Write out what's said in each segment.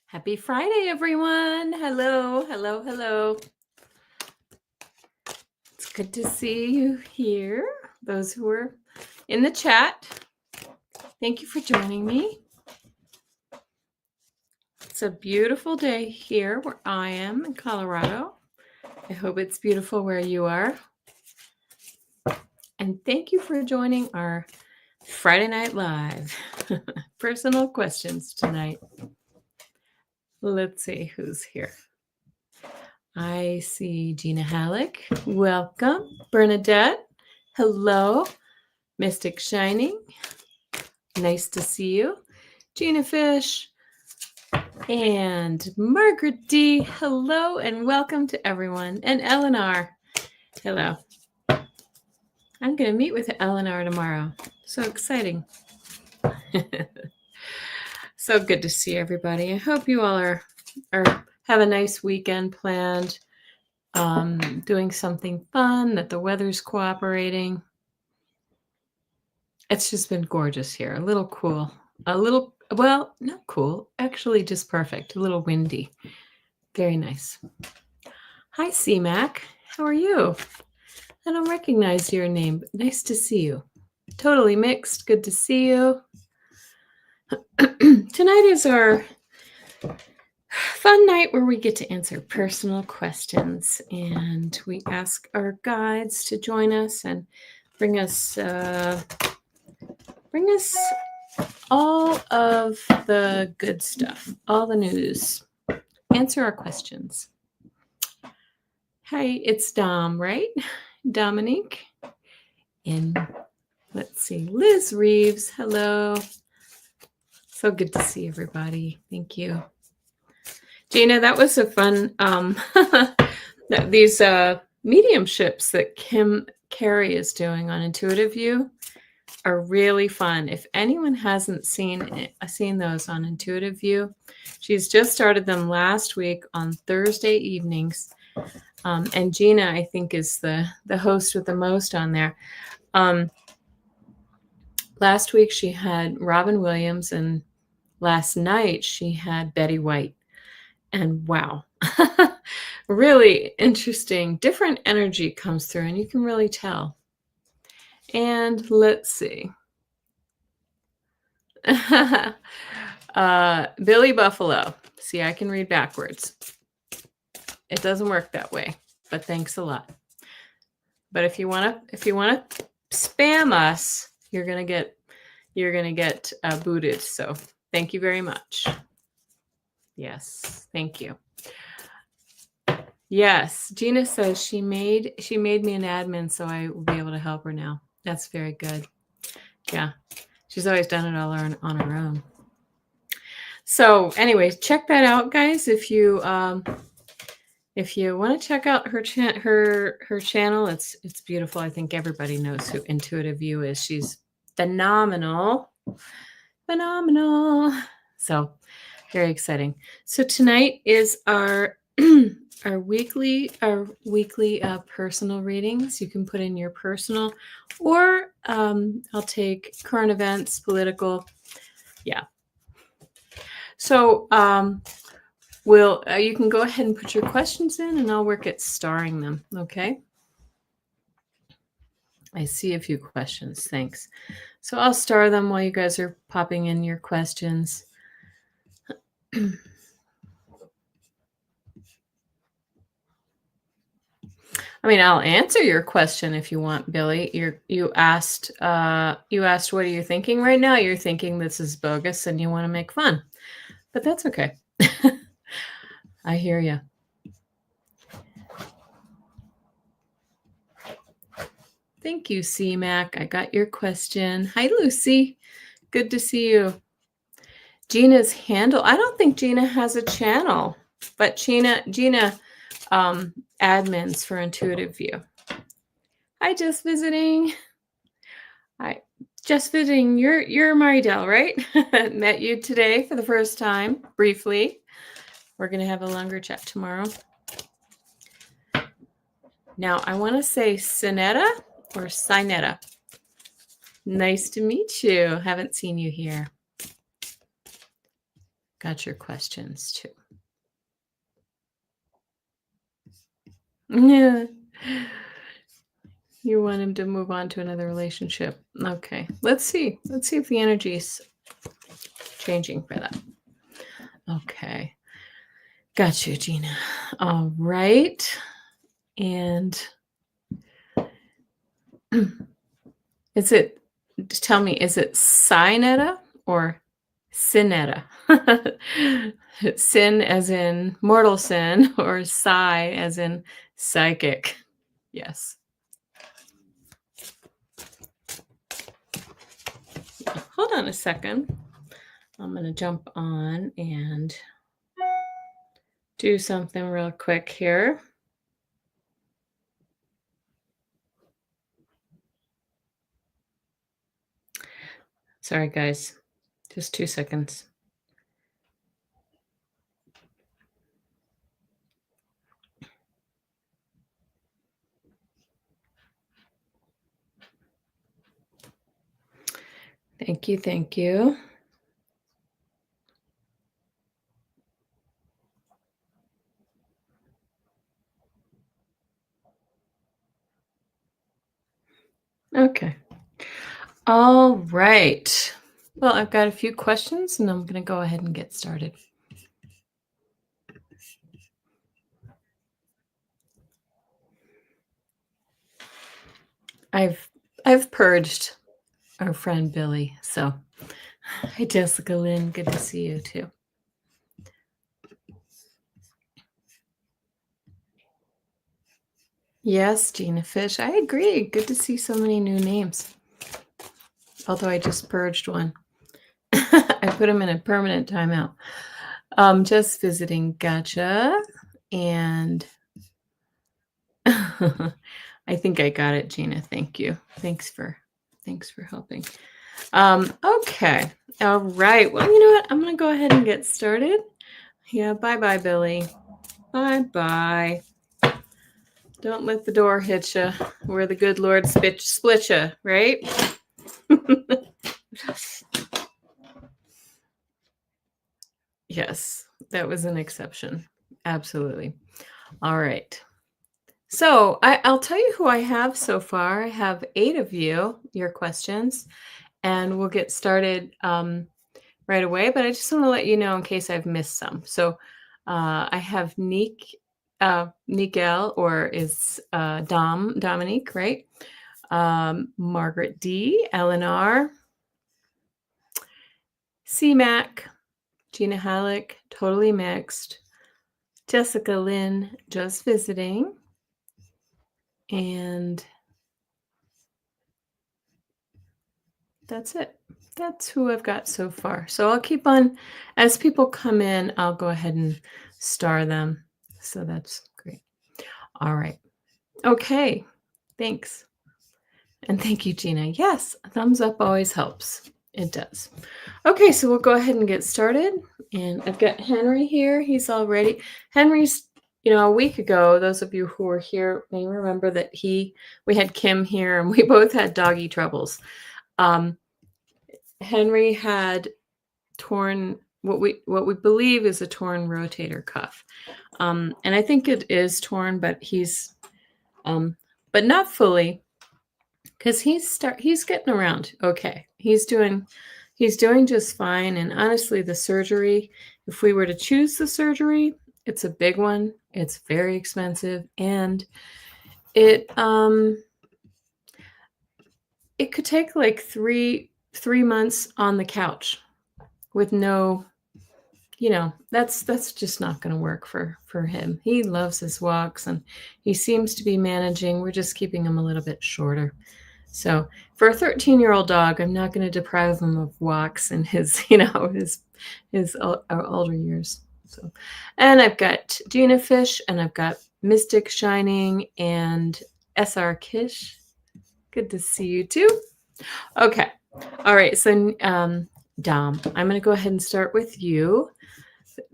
Happy Friday, everyone. Hello, hello, hello. It's good to see you here. Those who are in the chat, thank you for joining me. It's a beautiful day here where I am in Colorado. I hope it's beautiful where you are. And thank you for joining our Friday Night Live personal questions tonight. Let's see who's here. I see Gina Halleck. Welcome. Bernadette. Hello. Mystic Shining. Nice to see you. Gina Fish. And Margaret D. Hello and welcome to everyone. And Eleanor. Hello. I'm going to meet with Eleanor tomorrow. So exciting. So good to see everybody. I hope you all are have a nice weekend planned. Doing something fun, that the weather's cooperating. It's just been gorgeous here. A little cool. Well, not cool. Actually, just perfect. A little windy. Very nice. Hi, CMAC. How are you? I don't recognize your name, but nice to see you. Totally mixed. Good to see you. Tonight is our fun night where we get to answer personal questions, and we ask our guides to join us and bring us all of the good stuff, all the news. Answer our questions. Hey, it's Dom, right? Dominique. And let's see, Liz Reeves. Hello. So good to see everybody. Thank you. Gina, that was a fun, these mediumships that Kim Carey is doing on Intuitive View are really fun. If anyone hasn't seen those on Intuitive View, she's just started them last week on Thursday evenings. And Gina, I think, is the host with the most on there. Last week she had Robin Williams, and last night she had Betty White. And wow, really interesting. Different energy comes through, and you can really tell. And let's see. Billy Buffalo. See, I can read backwards. It doesn't work that way, but thanks a lot. But if you want to spam us, you're gonna get booted. So thank you very much. Yes, thank you. Yes, Gina says she made me an admin, so I will be able to help her now. That's very good. Yeah, she's always done it all on her own. So, anyways, check that out, guys. If you want to check out her channel, it's beautiful. I think everybody knows who Intuitive View is. She's phenomenal. So, very exciting. So tonight is our weekly personal readings. You can put in your personal, or I'll take current events, political. Yeah. So you can go ahead and put your questions in, and I'll work at starring them. Okay. I see a few questions. Thanks. So I'll star them while you guys are popping in your questions. I mean, I'll answer your question if you want, Billy. You asked what are you thinking right now? You're thinking this is bogus and you want to make fun. But that's okay. I hear you. Thank you, CMAC. I got your question. Hi, Lucy. Good to see you. Gina's handle. I don't think Gina has a channel, but Gina admins for Intuitive View. Hi, just visiting. Hi, just visiting. You're Maridel, right? Met you today for the first time, briefly. We're going to have a longer chat tomorrow. Now, I want to say Sinetta or Sinetta. Nice to meet you. Haven't seen you here. got your questions too. Yeah. You want him to move on to another relationship. Okay. Let's see. Let's see if the energy's changing for that. Okay. Got you, Gina. All right. And is it, tell me, is it Sinetta or Sinetta? Sin as in mortal sin, or psi as in psychic? Yes. Hold on a second. I'm going to jump on and do something real quick here. Sorry, guys. Just 2 seconds. Thank you. Thank you. Okay. All right. Well, I've got a few questions and I'm going to go ahead and get started. I've purged our friend Billy. So, hi Jessica Lynn, good to see you too. Yes, Gina Fish. I agree. Good to see so many new names. Although I just purged one. I put him in a permanent timeout. Just visiting. Gotcha. And I think I got it, Gina. Thank you. Thanks for helping. Okay. All right. Well, you know what? I'm gonna go ahead and get started. Yeah, bye-bye, Billy. Bye-bye. Don't let the door hit you where the good Lord split you, right? Yes, that was an exception. Absolutely. All right. So I'll tell you who I have so far. I have 8 of you, your questions, and we'll get started right away. But I just want to let you know in case I've missed some. So I have Nigel, or is Dominique, right? Margaret D, Eleanor, C-Mac, Gina Halleck, totally mixed, Jessica Lynn, just visiting, and that's it. That's who I've got so far. So I'll keep on, as people come in, I'll go ahead and star them. So that's great. All right. Okay. Thanks. And thank you, Gina. Yes, a thumbs up always helps. It does. Okay, so we'll go ahead and get started. And I've got Henry here. He's all ready. Henry's, a week ago, those of you who were here may remember that we had Kim here and we both had doggy troubles. Henry had torn what we believe is a torn rotator cuff. And I think it is torn, but he's but not fully. Because he's getting around okay. He's doing just fine. And honestly, the surgery, if we were to choose the surgery, it's a big one. It's very expensive, and it could take like three months on the couch with no, that's just not going to work for him. He loves his walks and he seems to be managing. We're just keeping him a little bit shorter. So for a 13-year-old dog, I'm not going to deprive him of walks in his, his older years. So, and I've got Gina Fish, and I've got Mystic Shining, and SR Kish. Good to see you too. Okay. All right. So, Dom, I'm going to go ahead and start with you.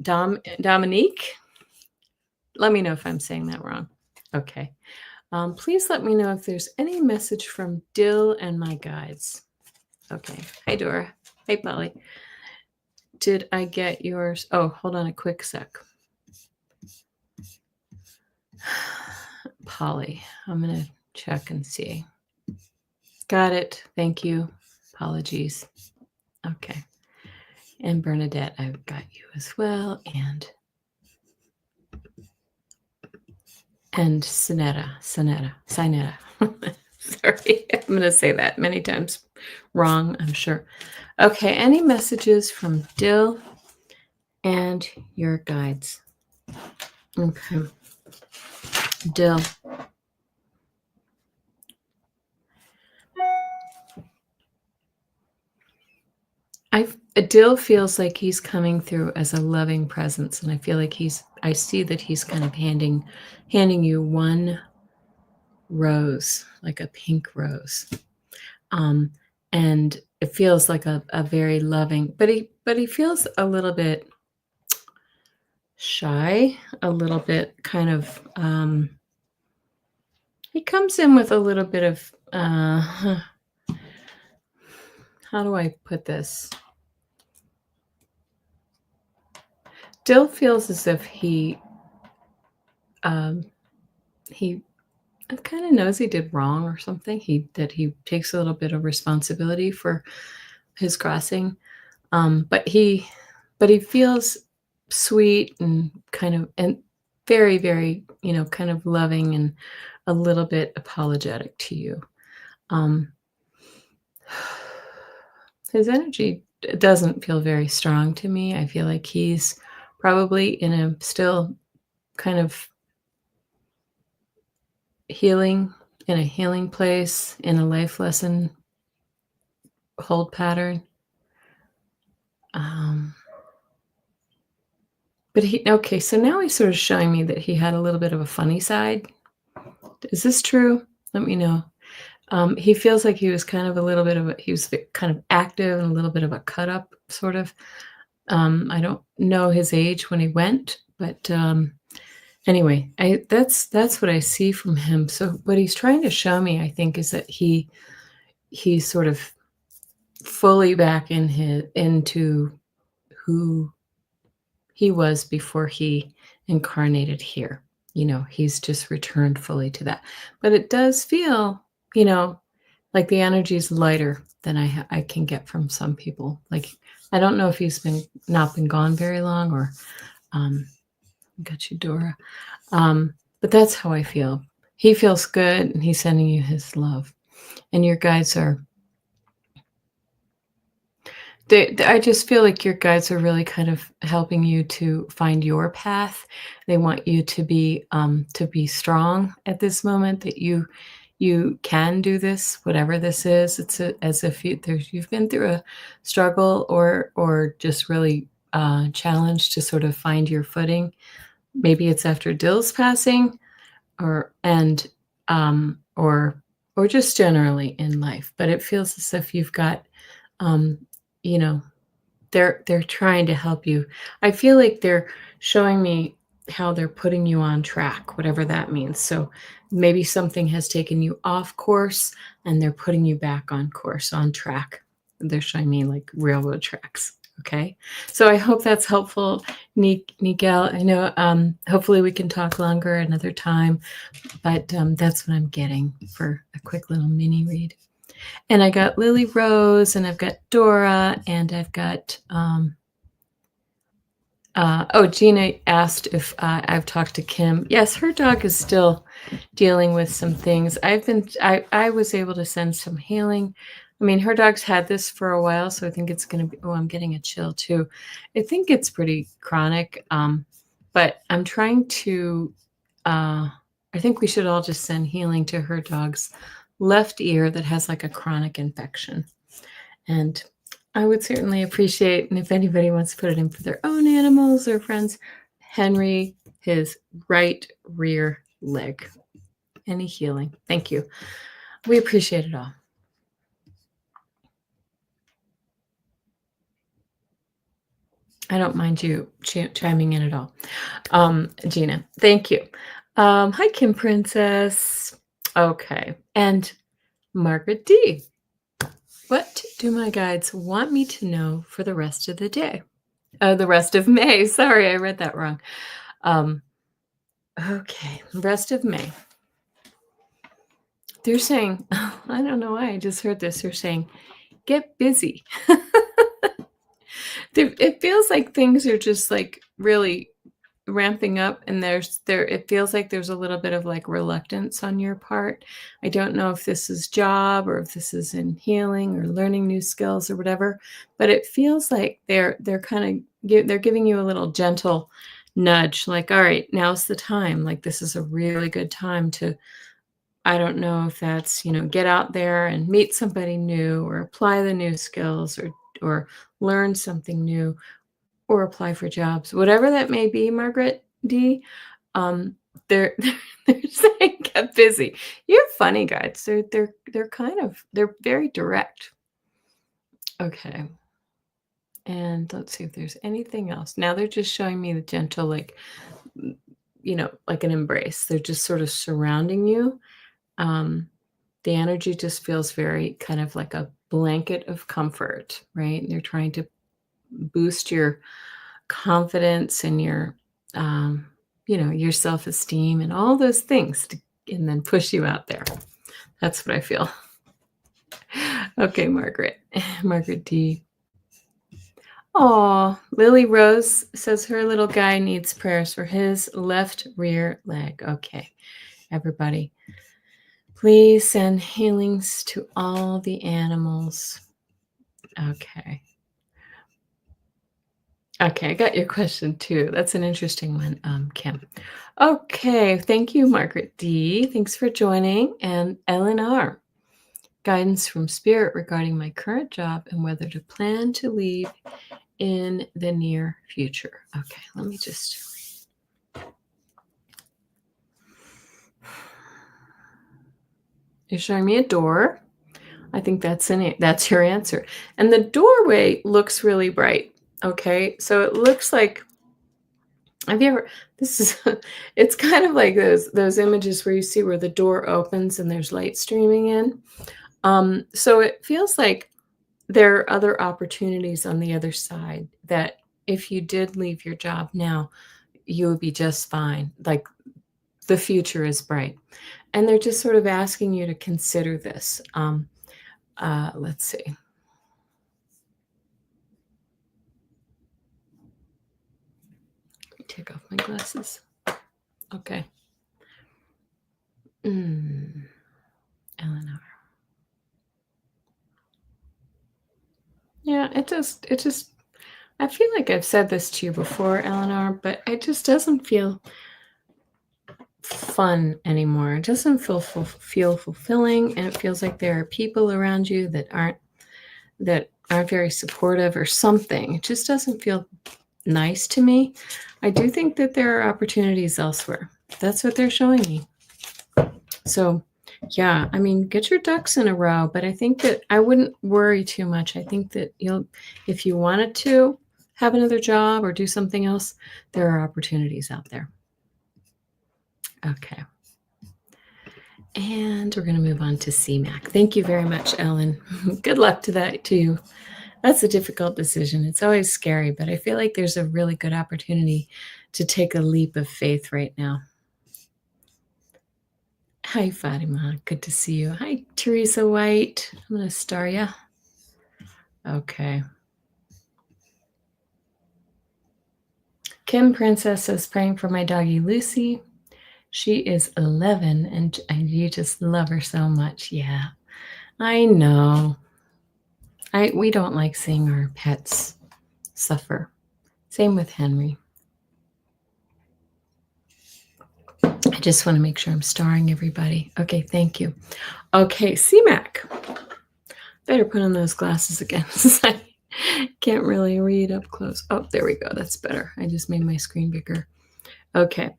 Dominique. Let me know if I'm saying that wrong. Okay. Please let me know if there's any message from Dill and my guides. Okay. Hi, Dora. Hi, Polly. did I get yours? Oh, hold on a quick sec. Polly, I'm going to check and see. Got it. Thank you. Apologies. Okay. And Bernadette, I've got you as well. And Sinetta. Sorry, I'm going to say that many times wrong, I'm sure. Okay, any messages from Dill and your guides? Okay. Dill. Dill feels like he's coming through as a loving presence, and I feel like I see that he's kind of handing you one rose, like a pink rose. And it feels like a very loving, but he feels a little bit shy, a little bit kind of he comes in with a little bit of how do I put this? Dill feels as if he kind of knows he did wrong or something. That he takes a little bit of responsibility for his crossing. But he feels sweet and kind of and very, very, kind of loving and a little bit apologetic to you. His energy doesn't feel very strong to me. I feel like he's probably in a still kind of in a healing place, in a life lesson hold pattern. But okay, so now he's sort of showing me that he had a little bit of a funny side. Is this true? Let me know. He feels like he was kind of he was kind of active and a little bit of a cut up sort of. I don't know his age when he went, but anyway, that's what I see from him. So what he's trying to show me, I think, is that he's sort of fully back into who he was before he incarnated here. He's just returned fully to that. But it does feel, like the energy is lighter than I can get from some people. Like, I don't know if he's not been gone very long or, got you, Dora. But that's how I feel. He feels good and he's sending you his love. And your guides I just feel like your guides are really kind of helping you to find your path. They want you to be strong at this moment, that you can do this, whatever this is. It's as if you've been through a struggle or just really challenged to sort of find your footing. Maybe it's after Dill's passing, or just generally in life. But it feels as if you've got you know they're trying to help you. I feel like they're showing me how they're putting you on track, whatever that means. So maybe something has taken you off course and they're putting you back on course, on track. They're showing me like railroad tracks. Okay. So I hope that's helpful, Nigel. I know hopefully we can talk longer another time, but that's what I'm getting for a quick little mini read. And I got Lily Rose, and I've got Dora, and I've got Gina asked if I've talked to Kim. Yes, her dog is still dealing with some things. I was able to send some healing. I mean, her dog's had this for a while, so I think it's going to be, I'm getting a chill too. I think it's pretty chronic, but I'm trying to, I think we should all just send healing to her dog's left ear that has like a chronic infection. And I would certainly appreciate, and if anybody wants to put it in for their own animals or friends, Henry, his right rear leg. Any healing. Thank you. We appreciate it all. I don't mind you chiming in at all. Gina, thank you. Hi, Kim Princess. Okay. And Margaret D. What do my guides want me to know for the rest of the day? The rest of May. Sorry, I read that wrong. Um, okay, rest of May. They're saying, I don't know why I just heard this. They're saying, get busy. It feels like things are just like really ramping up, and it feels like there's a little bit of like reluctance on your part. I don't know if this is job or if this is in healing or learning new skills or whatever, but it feels like they're kind of they're giving you a little gentle nudge, like, all right, now's the time. Like, this is a really good time to, I don't know if that's, get out there and meet somebody new or apply the new skills or learn something new or apply for jobs, whatever that may be, Margaret D. Um, they're they're saying get busy. You're funny, guys. They're very direct. Okay. And let's see if there's anything else. Now they're just showing me the gentle, like, like an embrace. They're just sort of surrounding you. The energy just feels very kind of like a blanket of comfort, right? And they're trying to boost your confidence and your self-esteem and all those things and then push you out there. That's what I feel. Okay, Margaret D. Oh, Lily Rose says her little guy needs prayers for his left rear leg. Okay, everybody, please send healings to all the animals. Okay, I got your question too. That's an interesting one, Kim. Okay, thank you, Margaret D. Thanks for joining. And Eleanor, guidance from Spirit regarding my current job and whether to plan to leave in the near future. Okay, let me just. You're showing me a door. I think that's your answer. And the doorway looks really bright. Okay, so it looks like, have you ever, it's kind of like those images where you see where the door opens and there's light streaming in. So it feels like there are other opportunities on the other side that if you did leave your job now, you would be just fine. Like, the future is bright. And they're just sort of asking you to consider this. Let's see. Take off my glasses. Okay. Eleanor. Yeah, it just, I feel like I've said this to you before, Eleanor, but it just doesn't feel fun anymore. It doesn't feel fulfilling, and it feels like there are people around you that aren't very supportive or something. It just doesn't feel nice to me. I do think that there are opportunities elsewhere. That's what they're showing me. So, yeah, I mean, get your ducks in a row, but I think that I wouldn't worry too much. I think that if you wanted to have another job or do something else, there are opportunities out there. Okay. And we're going to move on to CMAC. Thank you very much, Ellen. Good luck to you. That's a difficult decision. It's always scary, but I feel like there's a really good opportunity to take a leap of faith right now. Hi, Fatima. Good to see you. Hi, Teresa White. I'm going to star you. Okay. Kim Princess is praying for my doggie, Lucy. She is 11, and you just love her so much. Yeah, I know. We don't like seeing our pets suffer. Same with Henry. I just want to make sure I'm starring everybody. Okay, thank you. Okay, CMAC. Better put on those glasses again. I can't really read up close. Oh, there we go. That's better. I just made my screen bigger. Okay.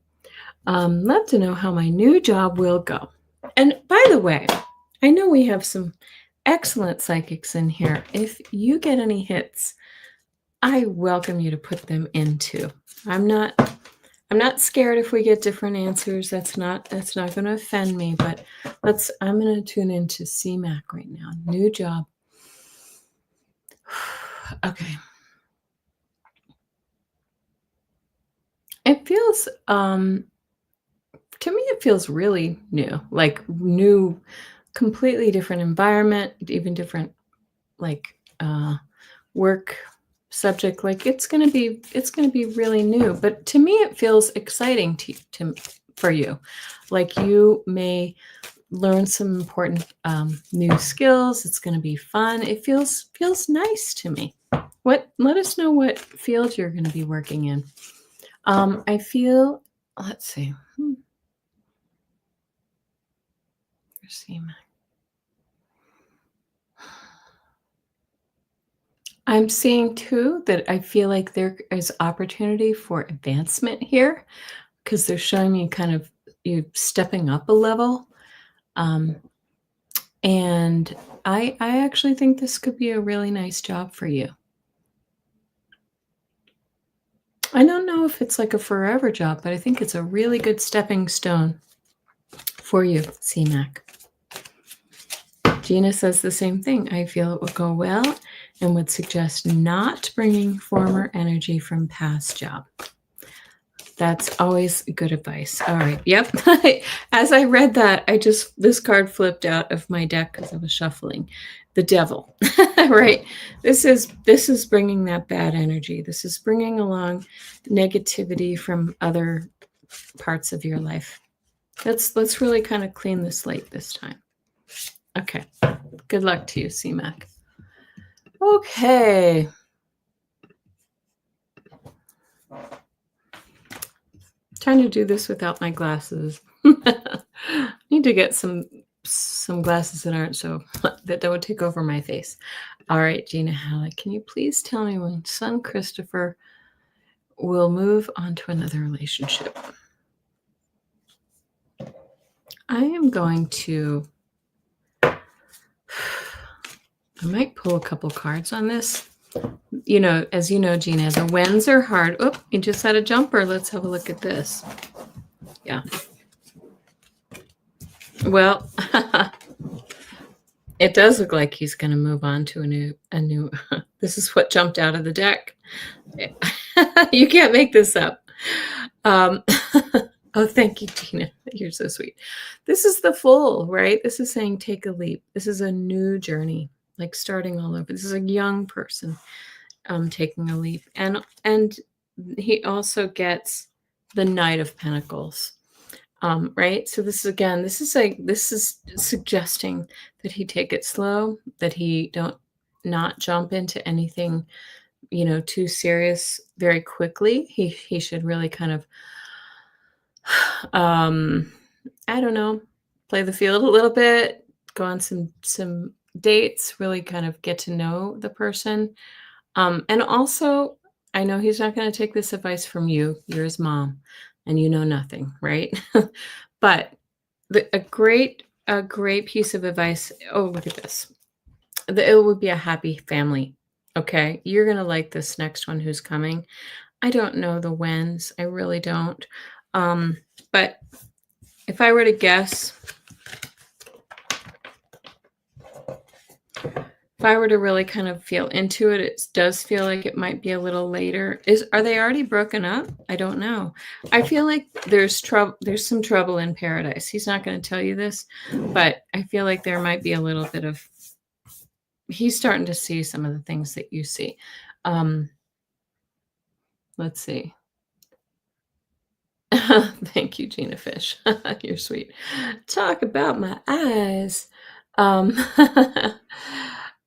Love to know how my new job will go. And by the way, I know we have some excellent psychics in here. If you get any hits, I welcome you to put them in too. I'm not scared if we get different answers. That's not going to offend me, but I'm going to tune into CMAC right now. New job. Okay. it feels to me it feels really new, like new, completely different environment, even different like work subject. Like it's going to be really new, but to me it feels exciting to for you. Like you may learn some important new skills. It's going to be fun. It feels nice to me. What Let us know what field you're going to be working in. I feel, let's see. See, I'm seeing too that I feel like there is opportunity for advancement here because they're showing me kind of you stepping up a level. Um, and I actually think this could be a really nice job for you. I don't know if it's like a forever job, but I think it's a really good stepping stone for you, CMAC. Gina says the same thing. I feel it would go well and would suggest not bringing former energy from past job. That's always good advice. All right. Yep. As I read that, this card flipped out of my deck because I was shuffling. The devil. Right. This is bringing that bad energy. This is bringing along negativity from other parts of your life. Let's really kind of clean the slate this time. Okay. Good luck to you, CMAC. Okay. Trying to do this without my glasses. Need to get some glasses that aren't that don't take over my face. All right, Gina Halleck, can you please tell me when son Christopher will move on to another relationship? I am going to, I might pull a couple cards on this. As you know, Gina, the whens are hard. Oh, you just had a jumper. Let's have a look at this. Yeah. Well, it does look like he's going to move on to a new. This is what jumped out of the deck. You can't make this up. Oh, thank you, Gina. You're so sweet. This is the Fool, right? This is saying take a leap. This is a new journey, like starting all over. This is a young person taking a leap, and he also gets the Knight of Pentacles. Right. So this is suggesting that he take it slow, that he not jump into anything, too serious very quickly. He should really kind of, I don't know, play the field a little bit, go on some dates, really kind of get to know the person. And also, I know he's not going to take this advice from you. You're his mom and you know nothing, right? But a great piece of advice. Oh, look at this. It would be a happy family. Okay. You're going to like this next one who's coming. I don't know the whens. I really don't. But if I were to guess, if I were to really kind of feel into it, it does feel like it might be a little later. Are they already broken up? I don't know. I feel like there's some trouble in paradise. He's not going to tell you this, but I feel like there might be a little bit of, he's starting to see some of the things that you see. Let's see. Thank you, Gina Fish. You're sweet. Talk about my eyes.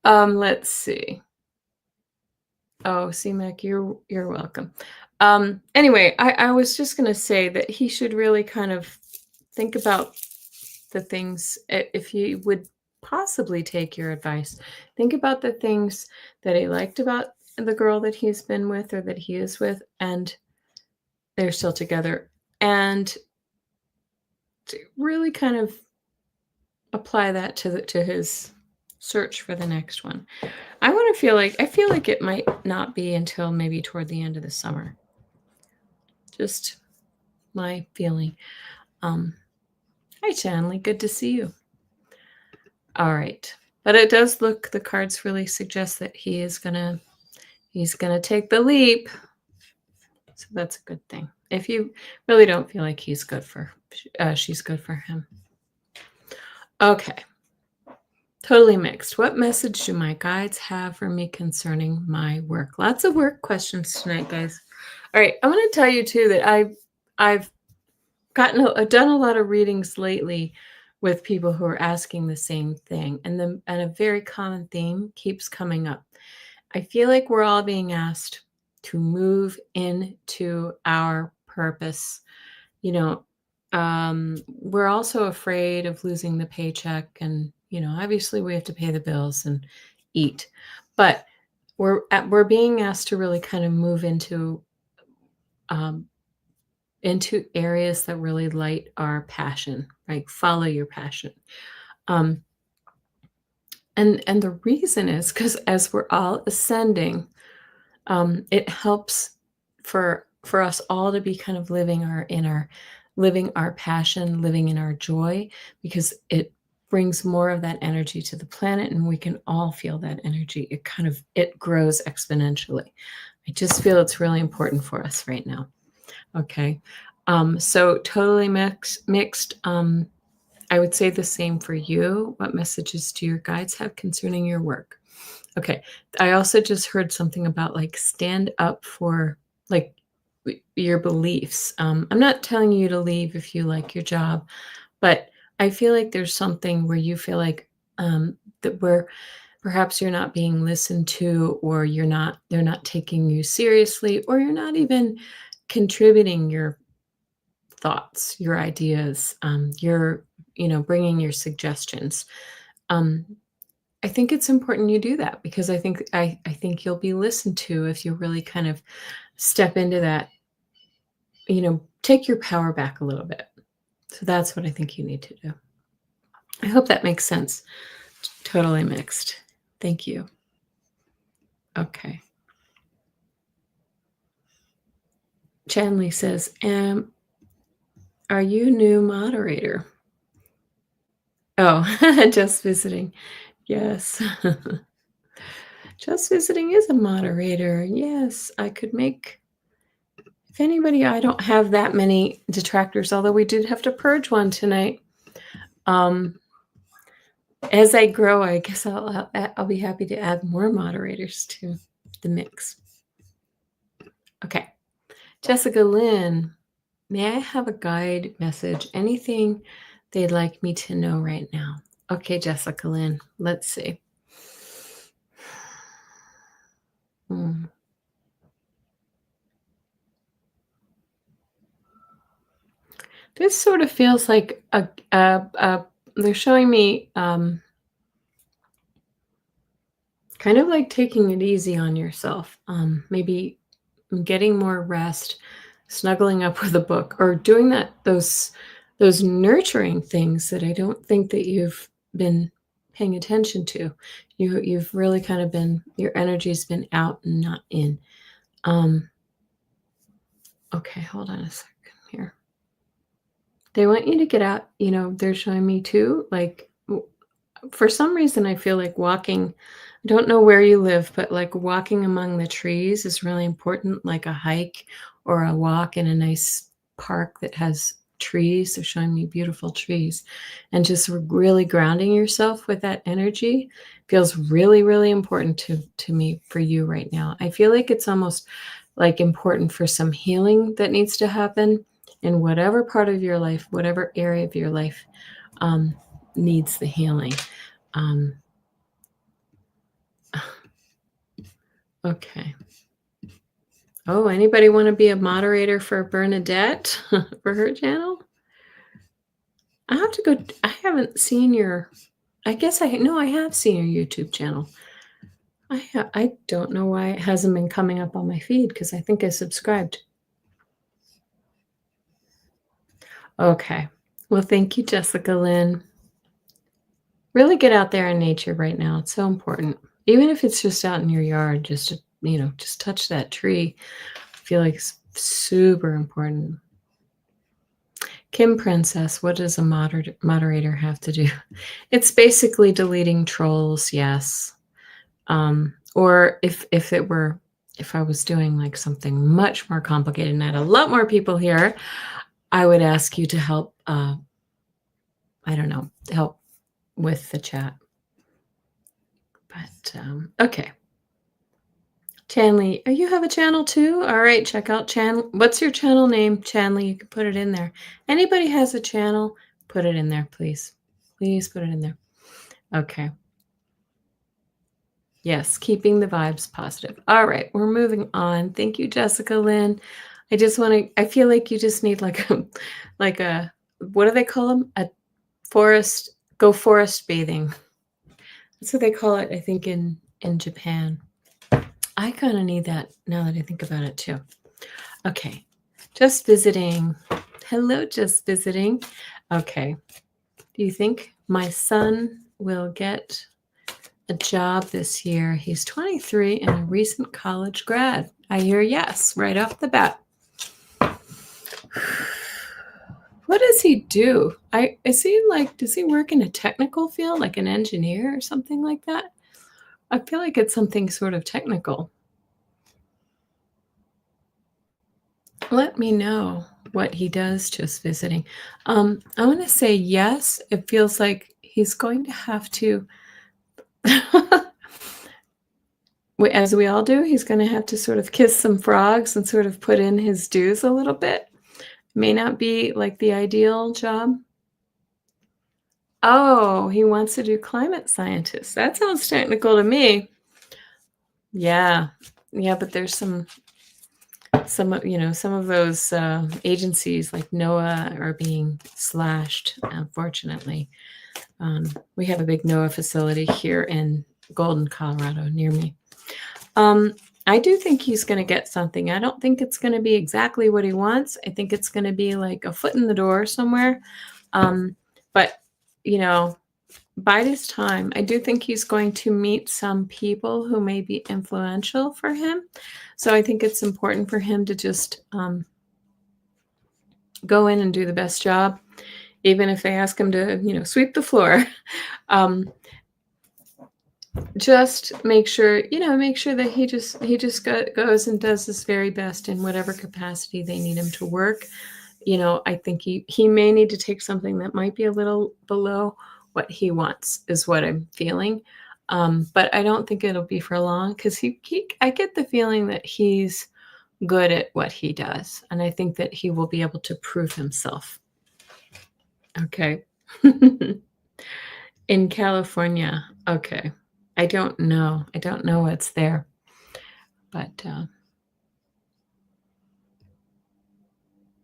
Let's see. Oh, CMAC, you're welcome. Anyway, I was just gonna say that he should really kind of think about the things, if he would possibly take your advice, think about the things that he liked about the girl that he's been with or that he is with, and they're still together, and to really kind of apply that to his search for the next one. I feel like it might not be until maybe toward the end of the summer. Just my feeling. Hi, Chanley. Good to see you. All right. But it does look, the cards really suggest that he's gonna take the leap. So that's a good thing. if you really don't feel like he's good for she's good for him. Okay. Totally mixed. What message do my guides have for me concerning my work? Lots of work questions tonight, guys. All right, I'm going to tell you too that I've done a lot of readings lately with people who are asking the same thing, and a very common theme keeps coming up. I feel like we're all being asked to move into our purpose. You know, we're also afraid of losing the paycheck, and obviously we have to pay the bills and eat, but we're being asked to really kind of move um, into areas that really light our passion, right? Follow your passion. Um, and the reason is because as we're all ascending, it helps for us all to be kind of living our passion, living in our joy, because it brings more of that energy to the planet, and we can all feel that energy. It grows exponentially. I just feel it's really important for us right now. Okay. So totally mixed. I would say the same for you. What messages do your guides have concerning your work? Okay. I also just heard something about like stand up for like your beliefs. I'm not telling you to leave if you like your job, but I feel like there's something where you feel like that where perhaps you're not being listened to, or they're not taking you seriously, or you're not even contributing your thoughts, your ideas, your bringing your suggestions. Um, I think it's important you do that, because I think you'll be listened to if you really kind of step into that, take your power back a little bit. So that's what I think you need to do. I hope that makes sense. Totally mixed. Thank you. Okay. Chanley says, are you new moderator? Oh, just visiting. Yes. Just visiting is a moderator. Yes, I could make, if anybody, I don't have that many detractors, although we did have to purge one tonight. As I grow, I guess I'll be happy to add more moderators to the mix. Okay. Jessica Lynn, may I have a guide message? Anything they'd like me to know right now? Okay, Jessica Lynn, let's see. This sort of feels like they're showing me kind of like taking it easy on yourself, maybe getting more rest, snuggling up with a book, or doing those nurturing things that I don't think that you've been paying attention to. You've really kind of been, your energy's been out and not in. Okay, hold on a second here. They want you to get out, they're showing me too, like, for some reason, I feel like walking, I don't know where you live, but like walking among the trees is really important, like a hike or a walk in a nice park that has trees. They're showing me beautiful trees, and just really grounding yourself with that energy feels really, really important to me for you right now. I feel like it's almost like important for some healing that needs to happen in whatever part of your life, whatever area of your life needs the healing. Okay. Oh, anybody want to be a moderator for Bernadette for her channel? I have to go. I haven't seen your, I guess I have seen your YouTube channel. I don't know why it hasn't been coming up on my feed, because I think I subscribed. Okay. Well, thank you, Jessica Lynn. Really get out there in nature right now. It's so important. Even if it's just out in your yard, just to, just touch that tree. I feel like it's super important. Kim Princess, what does a moderator have to do? It's basically deleting trolls, yes. Or if it were if I was doing like something much more complicated and I had a lot more people here, I would ask you to help, I don't know, help with the chat. But okay. Chanley, you have a channel too? All right, check out channel. What's your channel name, Chanley? You can put it in there. Anybody has a channel, put it in there, please. Please put it in there. Okay. Yes, keeping the vibes positive. All right, we're moving on. Thank you, Jessica Lynn. I just want to, I feel like you just need like a, what do they call them? A forest, go forest bathing. That's what they call it, I think, in Japan. I kind of need that now that I think about it too. Okay, just visiting. Hello, just visiting. Okay, do you think my son will get a job this year? He's 23 and a recent college grad. I hear yes, right off the bat. What does he do? Does he work in a technical field, like an engineer or something like that? I feel like it's something sort of technical. Let me know what he does just visiting. I want to say yes. It feels like he's going to have to, as we all do, he's going to have to sort of kiss some frogs and sort of put in his dues a little bit. May not be like the ideal job. Oh, he wants to do climate scientist. That sounds technical to me. Yeah. Yeah, but there's some of those agencies like NOAA are being slashed, unfortunately. We have a big NOAA facility here in Golden, Colorado, near me. I do think he's going to get something. I don't think it's going to be exactly what he wants. I think it's going to be like a foot in the door somewhere. But, by this time, I do think he's going to meet some people who may be influential for him. So I think it's important for him to just go in and do the best job, even if they ask him to, sweep the floor. Just make sure that he just goes and does his very best in whatever capacity they need him to work. I think he may need to take something that might be a little below what he wants, is what I'm feeling. But I don't think it'll be for long, because I get the feeling that he's good at what he does, and I think that he will be able to prove himself. Okay. In California. Okay. I don't know what's there, but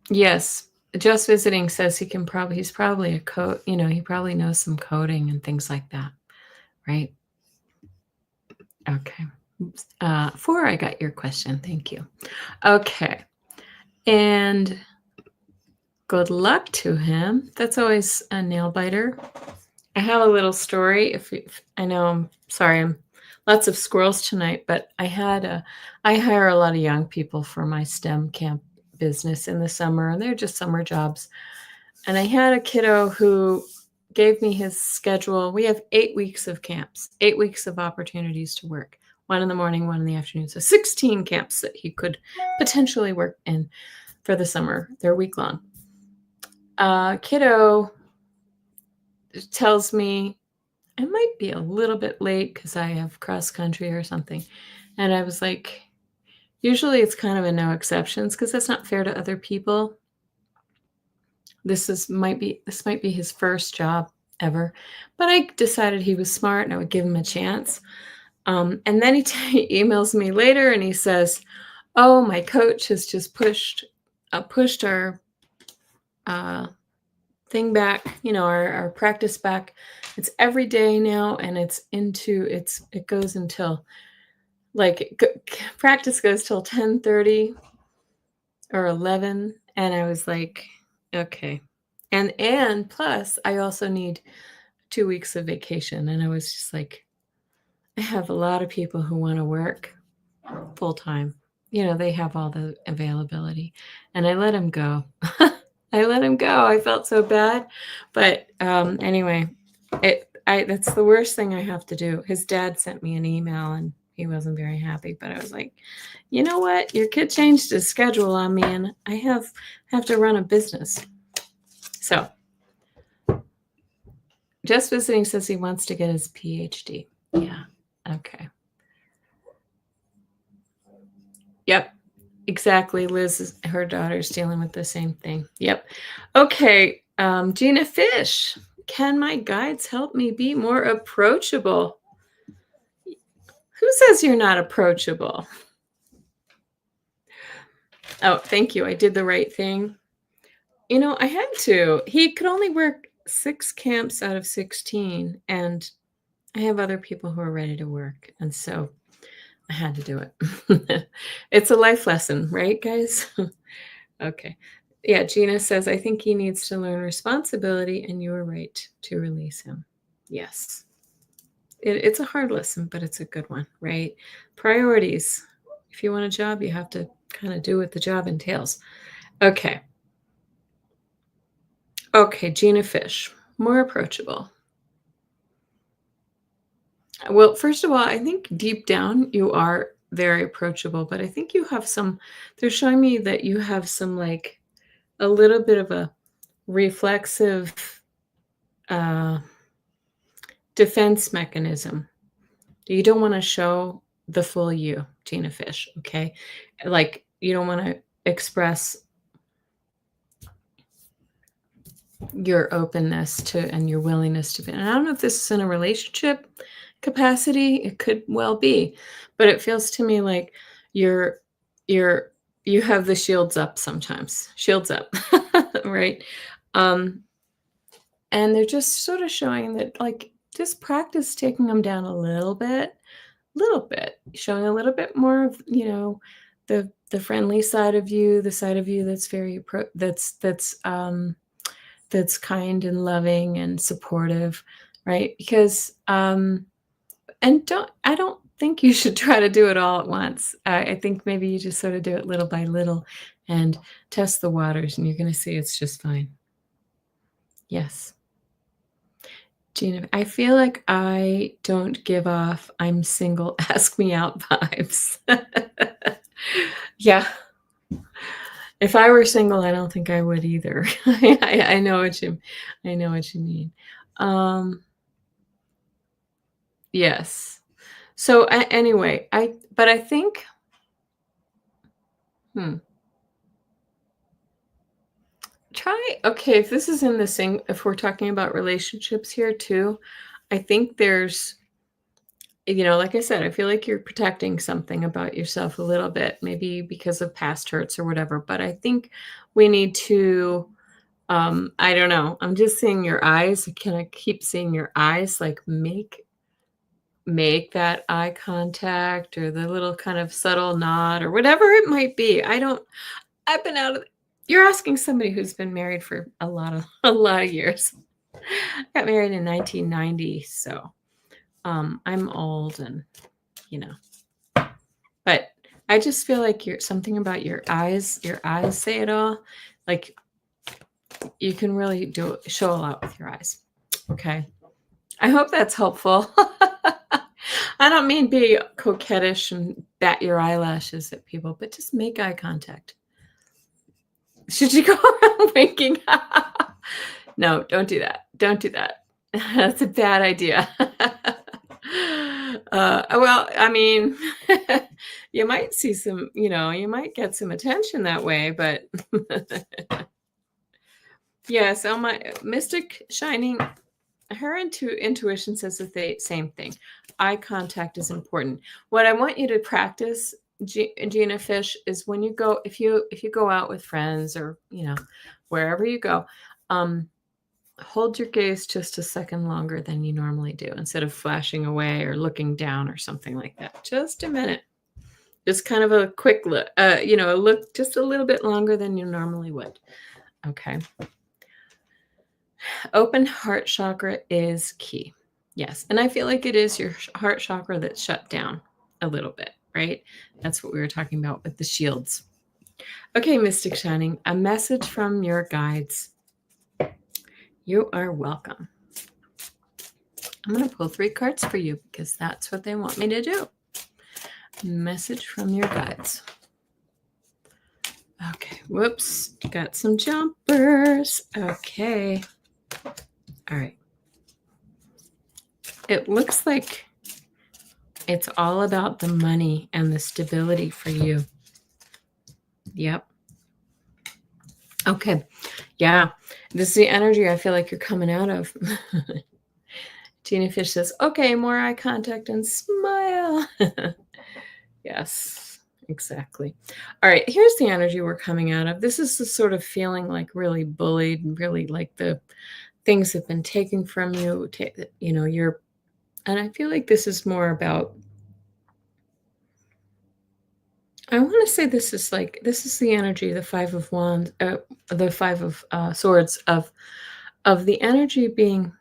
yes, just visiting says he's probably he probably knows some coding and things like that, right? Okay. 4, I got your question. Thank you. Okay. And good luck to him. That's always a nail biter. I have a little story. I know, I'm sorry, I'm lots of squirrels tonight, but I hire a lot of young people for my STEM camp business in the summer, and they're just summer jobs. And I had a kiddo who gave me his schedule. We have 8 weeks of camps, 8 weeks of opportunities to work, 1 in the morning, 1 in the afternoon. So 16 camps that he could potentially work in for the summer. They're week long. Kiddo tells me I might be a little bit late because I have cross country or something. And I was like, usually it's kind of a no exceptions, because that's not fair to other people. This might be his first job ever, but I decided he was smart and I would give him a chance. And then he emails me later and he says, "Oh, my coach has just pushed our thing back, our practice back. It's every day now, and it goes until practice goes till 10:30 or 11." And I was like, okay. And plus I also need 2 weeks of vacation. And I was just like, I have a lot of people who want to work full time. They have all the availability, and I let him go. I felt so bad, but anyway, that's the worst thing I have to do. His dad sent me an email, and he wasn't very happy. But I was like, you know what? Your kid changed his schedule on me, and I have to run a business. So Just Visiting says he wants to get his PhD. Yeah. Okay. Yep. Exactly. Liz, her daughter's dealing with the same thing. Yep. Okay. Gina Fish, can my guides help me be more approachable? Who says you're not approachable? Oh, thank you. I did the right thing. I had to. He could only work 6 camps out of 16, and I have other people who are ready to work. And so I had to do it. It's a life lesson, right, guys? Okay. Yeah, Gina says, I think he needs to learn responsibility, and you were right to release him. Yes. It's a hard lesson, but it's a good one, right? Priorities. If you want a job, you have to kind of do what the job entails. Okay. Okay, Gina Fish, more approachable. Well, first of all, I think deep down you are very approachable, but I think you have they're showing me that you have some like a little bit of a reflexive defense mechanism. You don't want to show the full you, Gina Fish, okay? Like you don't want to express your openness to and your willingness to be. And I don't know if this is in a relationship capacity. It could well be, but it feels to me like you're you have the shields up sometimes. Shields up, right? Um, and they're just sort of showing that like just practice taking them down a little bit, showing a little bit more of, the friendly side of you, the side of you that's very that's kind and loving and supportive, right? Because and I don't think you should try to do it all at once. I think maybe you just sort of do it little by little and test the waters, and you're going to see it's just fine. Yes. Gina, I feel like I don't give off I'm single, ask me out vibes. Yeah. If I were single, I don't think I would either. I know what you mean. Yes. So anyway, I think okay, if this is in the same, if we're talking about relationships here too, I think there's, like I said, I feel like you're protecting something about yourself a little bit, maybe because of past hurts or whatever. But I think we need to, I don't know. I'm just seeing your eyes. Can I keep seeing your eyes? Like make that eye contact or the little kind of subtle nod or whatever it might be. I've been out of, you're asking somebody who's been married for a lot of years. Got married in 1990, so I'm old and but I just feel like you're something about your eyes say it all. Like you can really show a lot with your eyes. Okay. I hope that's helpful. I don't mean be coquettish and bat your eyelashes at people, but just make eye contact. Should you go around winking? No, don't do that. Don't do that. That's a bad idea. Well, I mean, you might see some, you might get some attention that way, but yeah, so my Mystic Shining, her intuition says the same thing. Eye contact is important. What I want you to practice, Gina Fish, is when you go, if you go out with friends or, wherever you go, hold your gaze just a second longer than you normally do instead of flashing away or looking down or something like that. Just a minute. Just kind of a quick look, a look just a little bit longer than you normally would. Okay. Open heart chakra is key. Yes. And I feel like it is your heart chakra that's shut down a little bit, right? That's what we were talking about with the shields. Okay, Mystic Shining, a message from your guides. You are welcome. I'm going to pull 3 cards for you because that's what they want me to do. Message from your guides. Okay, whoops, got some jumpers. Okay. All right. It looks like it's all about the money and the stability for you. Yep. Okay. Yeah. This is the energy I feel like you're coming out of. Tina Fish says, okay, more eye contact and smile. Yes, exactly. All right. Here's the energy we're coming out of. This is the sort of feeling like really bullied and really like the things have been taken from you. You're, and I feel like this is more about, I want to say this is the energy, the Five of Wands, the Five of Swords of the energy being,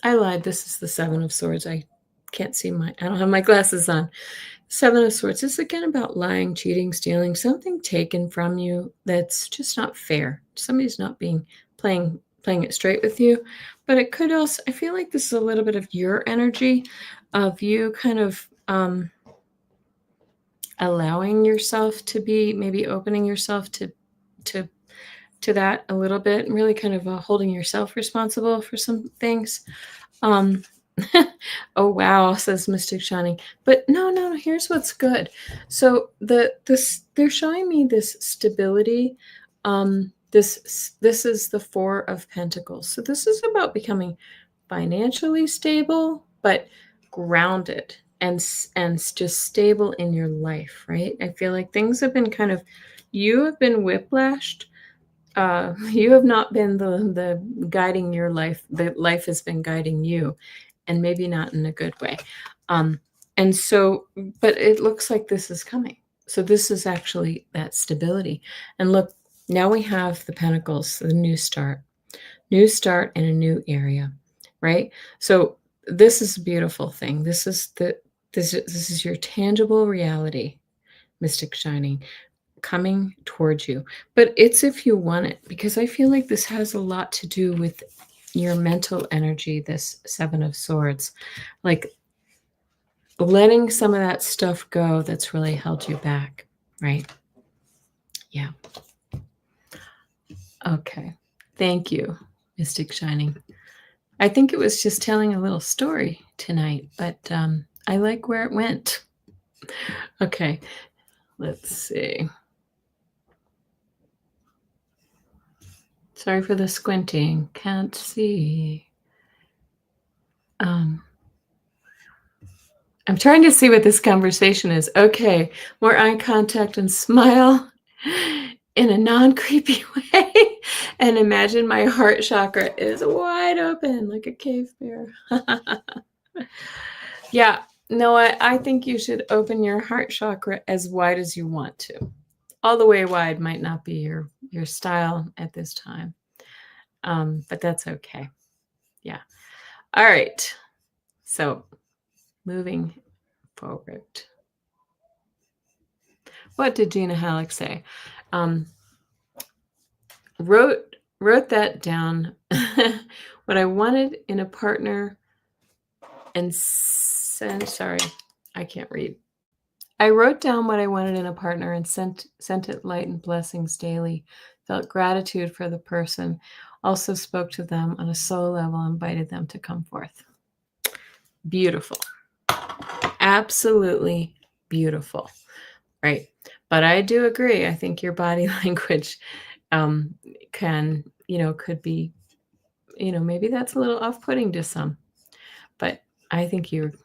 I lied. This is the Seven of Swords. I can't see I don't have my glasses on. Seven of Swords is again about lying, cheating, stealing, something taken from you that's just not fair. Somebody's not playing it straight with you. But it could also, I feel like this is a little bit of your energy of you kind of allowing yourself to be, maybe opening yourself to that a little bit, and really kind of holding yourself responsible for some things. Oh wow, says Mystic Shining. But no, here's what's good. So they're showing me this stability. This is the Four of Pentacles. So this is about becoming financially stable, but grounded and just stable in your life, right? I feel like things have been you have been whiplashed. You have not been the guiding your life. The life has been guiding you, and maybe not in a good way. And so, but it looks like this is coming. So this is actually that stability. And look, now we have the Pentacles, the new start in a new area, right? So this is a beautiful thing. This is your tangible reality, Mystic Shining, coming towards you. But it's if you want it, because I feel like this has a lot to do with your mental energy, this Seven of Swords, like letting some of that stuff go that's really held you back, right? Yeah. Okay. Thank you, Mystic Shining. I think it was just telling a little story tonight, but I like where it went. Okay. Let's see. Sorry for the squinting. Can't see. I'm trying to see what this conversation is. Okay. More eye contact and smile in a non-creepy way. And imagine my heart chakra is wide open like a cave bear. Yeah. No, I think you should open your heart chakra as wide as you want to. All the way wide might not be your style at this time. But that's okay. Yeah. All right. So moving forward. What did Gina Halleck say? Wrote that down. What I wanted in a partner and sorry, I can't read. I wrote down what I wanted in a partner and sent it light and blessings daily. Felt gratitude for the person. Also spoke to them on a soul level, invited them to come forth. Beautiful. Absolutely beautiful. Right. But I do agree. I think your body language could be, maybe that's a little off-putting to some. But I think you've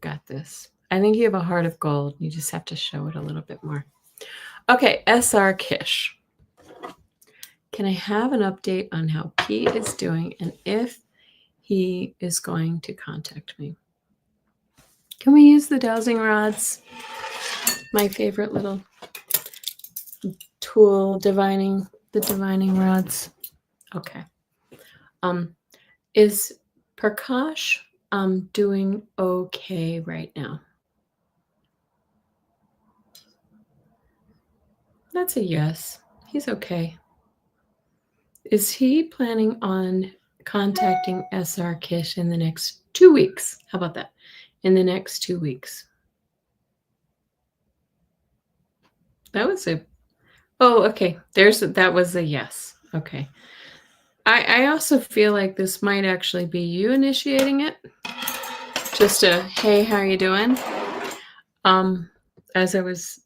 got this. I think you have a heart of gold. You just have to show it a little bit more. Okay, SR Kish. Can I have an update on how P is doing and if he is going to contact me? Can we use the dowsing rods? My favorite little tool, the divining rods. Okay. Is Prakash doing okay right now? That's a yes. He's okay. Is he planning on contacting SR Kish in the next 2 weeks? How about that? In the next 2 weeks. That was a oh, okay. That was a yes. Okay. I also feel like this might actually be you initiating it. Just a hey, how you doing? Um, as I was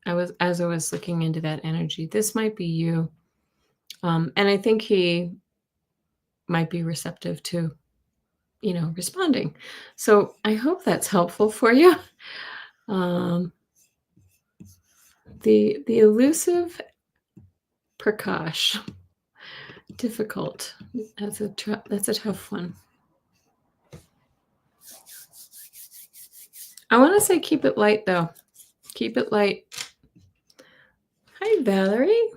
looking into that energy, this might be you. And I think he might be receptive to, responding. So I hope that's helpful for you. Um, the elusive Prakash, difficult. That's a tough one. I want to say keep it light though. Keep it light. Hi, Valerie.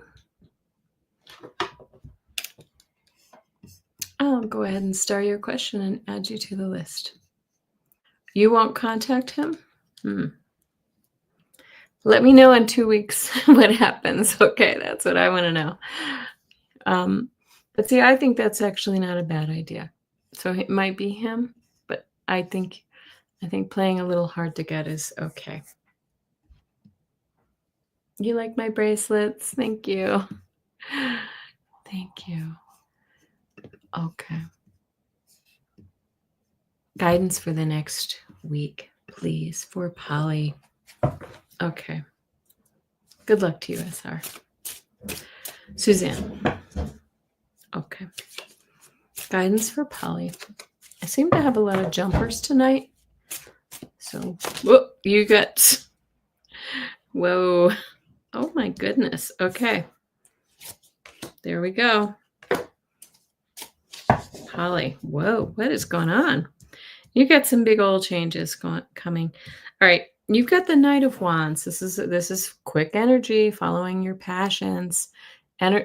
I'll go ahead and star your question and add you to the list. You won't contact him? Let me know in 2 weeks what happens. Okay, that's what I want to know. But see, I think that's actually not a bad idea. So it might be him, but I think playing a little hard to get is okay. You like my bracelets? Thank you. Thank you. Okay. Guidance for the next week, please, for Polly. Okay. Good luck to you, SR. Suzanne. Okay. Guidance for Polly. I seem to have a lot of jumpers tonight. So, whoa, you got. Whoa. Oh my goodness. Okay. There we go. Polly. Whoa, what is going on? You got some big old changes coming. All right. You've got the Knight of Wands. This is quick energy, following your passions.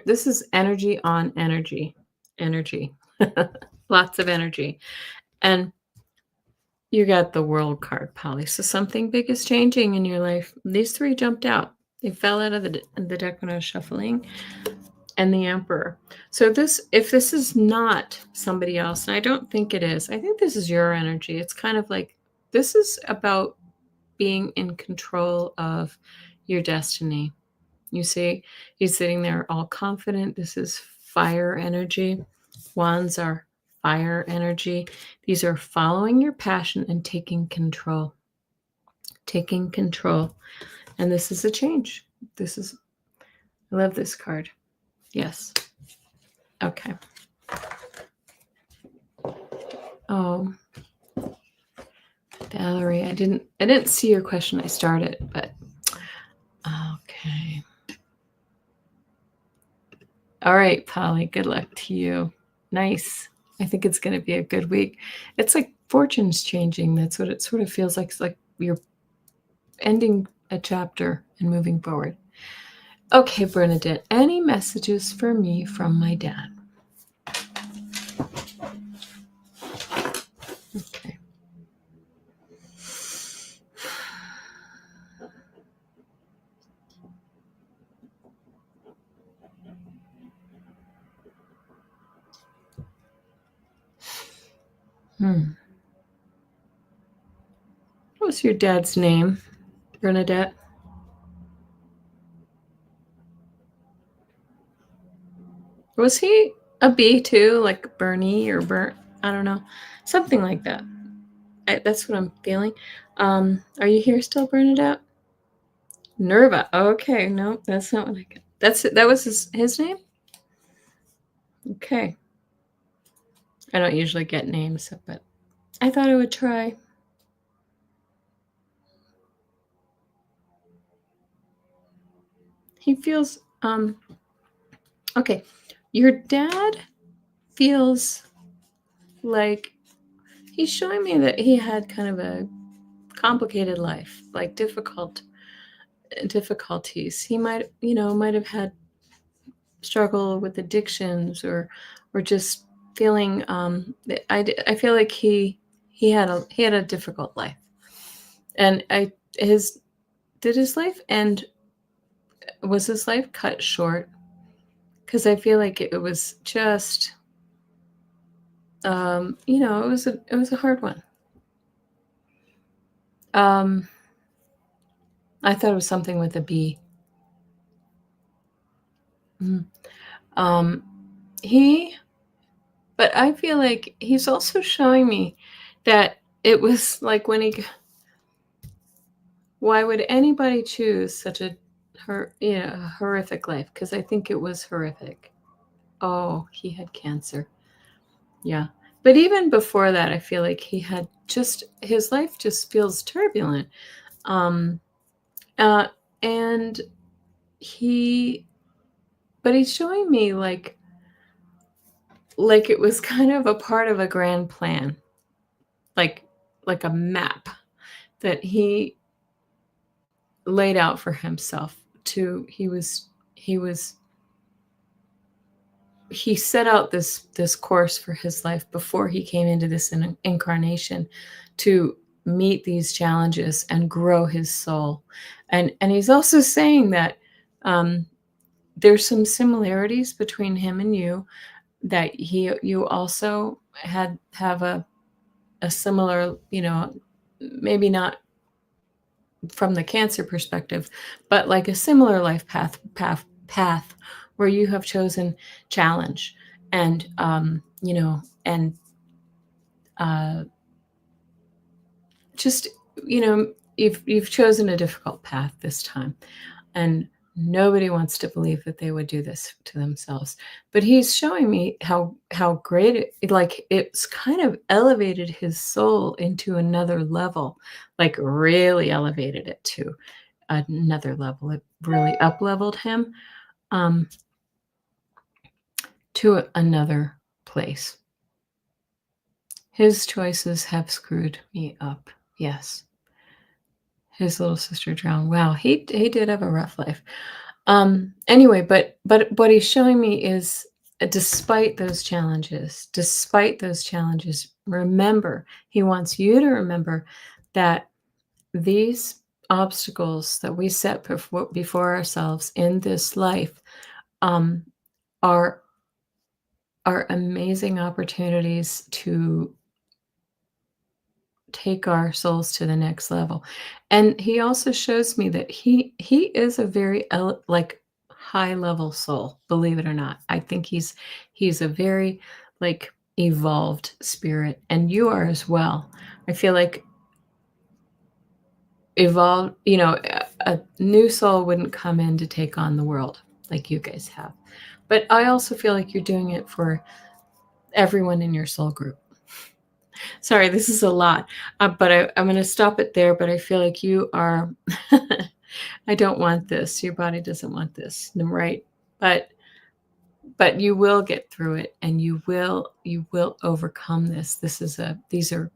This is energy on energy. Energy. Lots of energy. And you got the World card, Polly. So something big is changing in your life. These three jumped out. They fell out of the deck when I was shuffling. And the Emperor. So if this is not somebody else, and I don't think it is, I think this is your energy. It's kind of like this is about being in control of your destiny. You see, he's sitting there all confident. This is fire energy. Wands are fire energy. These are following your passion and taking control. Taking control. And this is a change. I love this card. Yes. Okay. Oh, Valerie, I didn't see your question. I started, but okay. All right, Polly, good luck to you. Nice. I think it's going to be a good week. It's like fortune's changing. That's what it sort of feels like. It's like you're ending a chapter and moving forward. Okay, Bernadette, any messages for me from my dad? Okay. What's your dad's name, Bernadette? Was he a B too, like Bernie or Bert? I don't know. Something like that. That's what I'm feeling. Are you here still, Bernadette? Nerva. Okay, no, that's not what I got. That was his name? Okay. I don't usually get names, but I thought I would try. He feels okay. Your dad feels like he's showing me that he had kind of a complicated life, like difficulties. He might have had struggle with addictions or just feeling I feel like he had a difficult life. And did his life end was his life cut short? Because I feel like it was just it was a hard one. I thought it was something with a B. But I feel like he's also showing me that it was like when why would anybody choose such a horrific life? Because I think it was horrific. Oh, he had cancer. Yeah. But even before that, I feel like he had his life just feels turbulent. Um, and but he's showing me like it was kind of a part of a grand plan, like a map that he laid out for himself. He set out this course for his life before he came into this incarnation to meet these challenges and grow his soul. And he's also saying that there's some similarities between him and you, that you also have a similar, maybe not from the cancer perspective, but like a similar life path where you have chosen challenge and just you've chosen a difficult path this time, and nobody wants to believe that they would do this to themselves. But he's showing me how great it's kind of elevated his soul into another level, like really elevated it to another level. It really up leveled him to another place. His choices have screwed me up. Yes. His little sister drowned. Wow, he did have a rough life. Anyway, but what he's showing me is despite those challenges, remember, he wants you to remember that these obstacles that we set before ourselves in this life are amazing opportunities to take our souls to the next level. And he also shows me that he is a very high level soul, believe it or not. I think he's a very evolved spirit, and you are as well. I feel like evolved, a new soul wouldn't come in to take on the world like you guys have. But I also feel like you're doing it for everyone in your soul group. Sorry, this is a lot, but I'm going to stop it there. But I feel like you are, I don't want this. Your body doesn't want this, right? But you will get through it, and you will overcome this. These are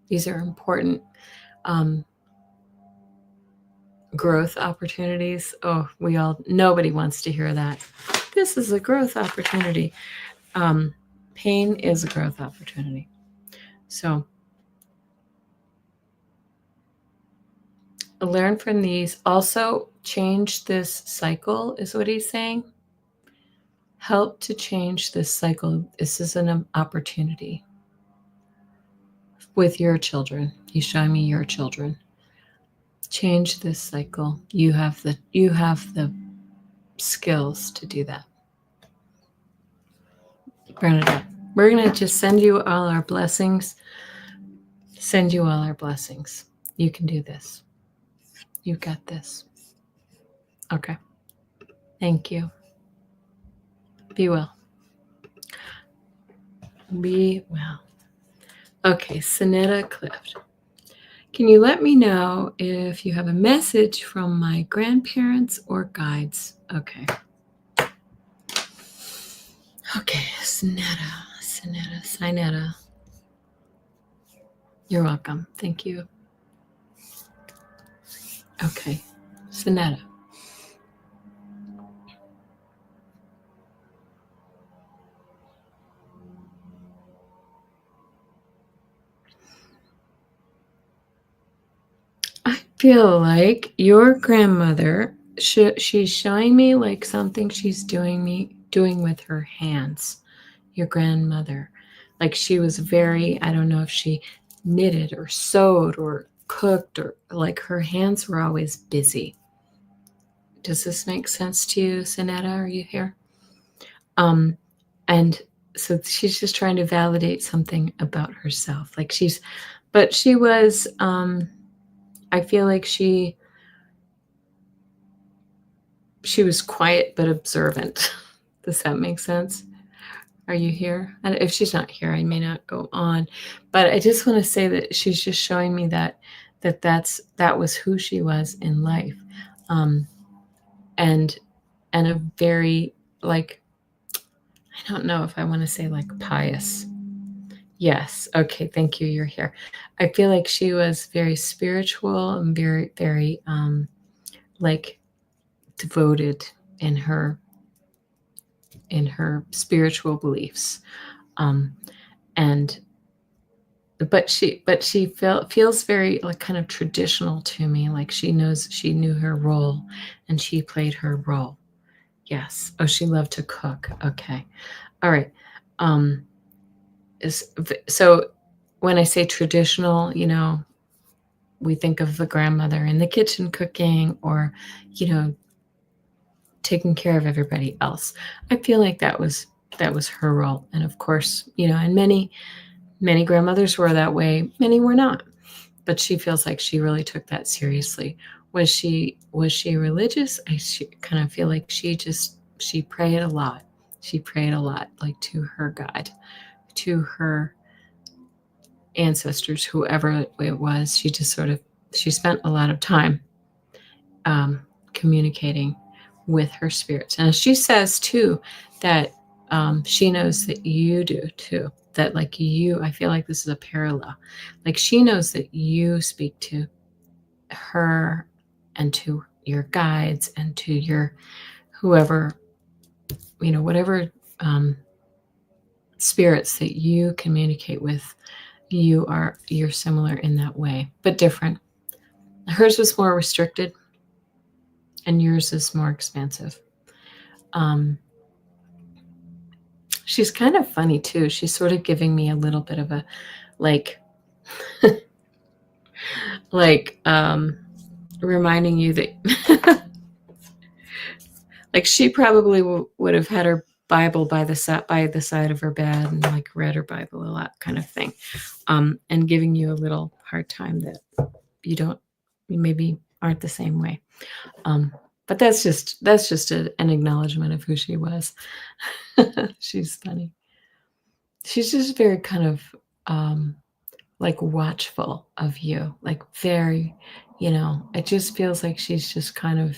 important growth opportunities. Oh, nobody wants to hear that. This is a growth opportunity. Pain is a growth opportunity. So learn from these. Also, change this cycle is what he's saying. Help to change this cycle. This is an opportunity with your children. He's showing me your children. Change this cycle. You have the skills to do that. Bernadette, we're going to just send you all our blessings. Send you all our blessings. You can do this. You got this. Okay. Thank you. Be well. Be well. Okay, Sonetta Clift. Can you let me know if you have a message from my grandparents or guides? Okay. Okay, Sonetta. You're welcome. Thank you. Okay, Sonetta. I feel like your grandmother, she's showing me like something she's doing with her hands. Your grandmother, like she was I don't know if she knitted or sewed or cooked, or like her hands were always busy. Does this make sense to you, Sonetta? Are you here? And so she's just trying to validate something about herself. But she was, I feel like she was quiet but observant. Does that make sense? Are you here? And if she's not here, I may not go on. But I just want to say that she's just showing me that was who she was in life, and a very, like, I don't know if I want to say like pious. Yes. Okay. Thank you. You're here. I feel like she was very spiritual and very, very like devoted in her spiritual beliefs. And but she feels very like kind of traditional to me. Like she knew her role and she played her role. Yes. Oh, she loved to cook. Okay. All right. So when I say traditional, we think of the grandmother in the kitchen cooking, or, taking care of everybody else. I feel like that was her role. And of course, and many grandmothers were that way. Many were not, but she feels like she really took that seriously. Was she religious? I kind of feel like she prayed a lot. She prayed a lot, like to her God, to her ancestors, whoever it was. She spent a lot of time communicating with her spirits. And she says too that she knows that you do too. That like you, I feel like this is a parallel. Like she knows that you speak to her and to your guides and to your whoever, whatever spirits that you communicate with. You're similar in that way, but different. Hers was more restricted and yours is more expansive. She's kind of funny too. She's sort of giving me a little bit of a like reminding you that like she probably would have had her Bible by the side of her bed and like read her Bible a lot, kind of thing, and giving you a little hard time that you maybe aren't the same way. But that's just an acknowledgement of who she was. She's funny. She's just very kind of like watchful of you, like very, it just feels like she's just kind of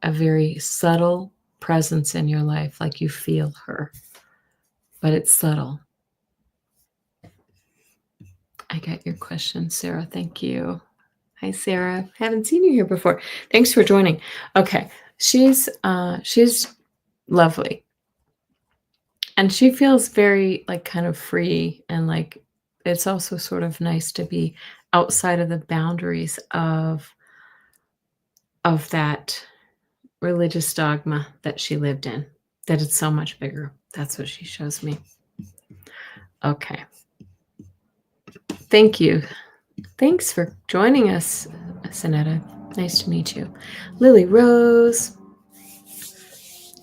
a very subtle presence in your life. Like you feel her, but it's subtle. I got your question, Sarah. Thank you. Hi, Sarah. Haven't seen you here before. Thanks for joining. Okay. She's lovely. And she feels very like kind of free, and like it's also sort of nice to be outside of the boundaries of that religious dogma that she lived in, that it's so much bigger. That's what she shows me. Okay. Thank you. Thanks for joining us, Sonetta. Nice to meet you. Lily Rose.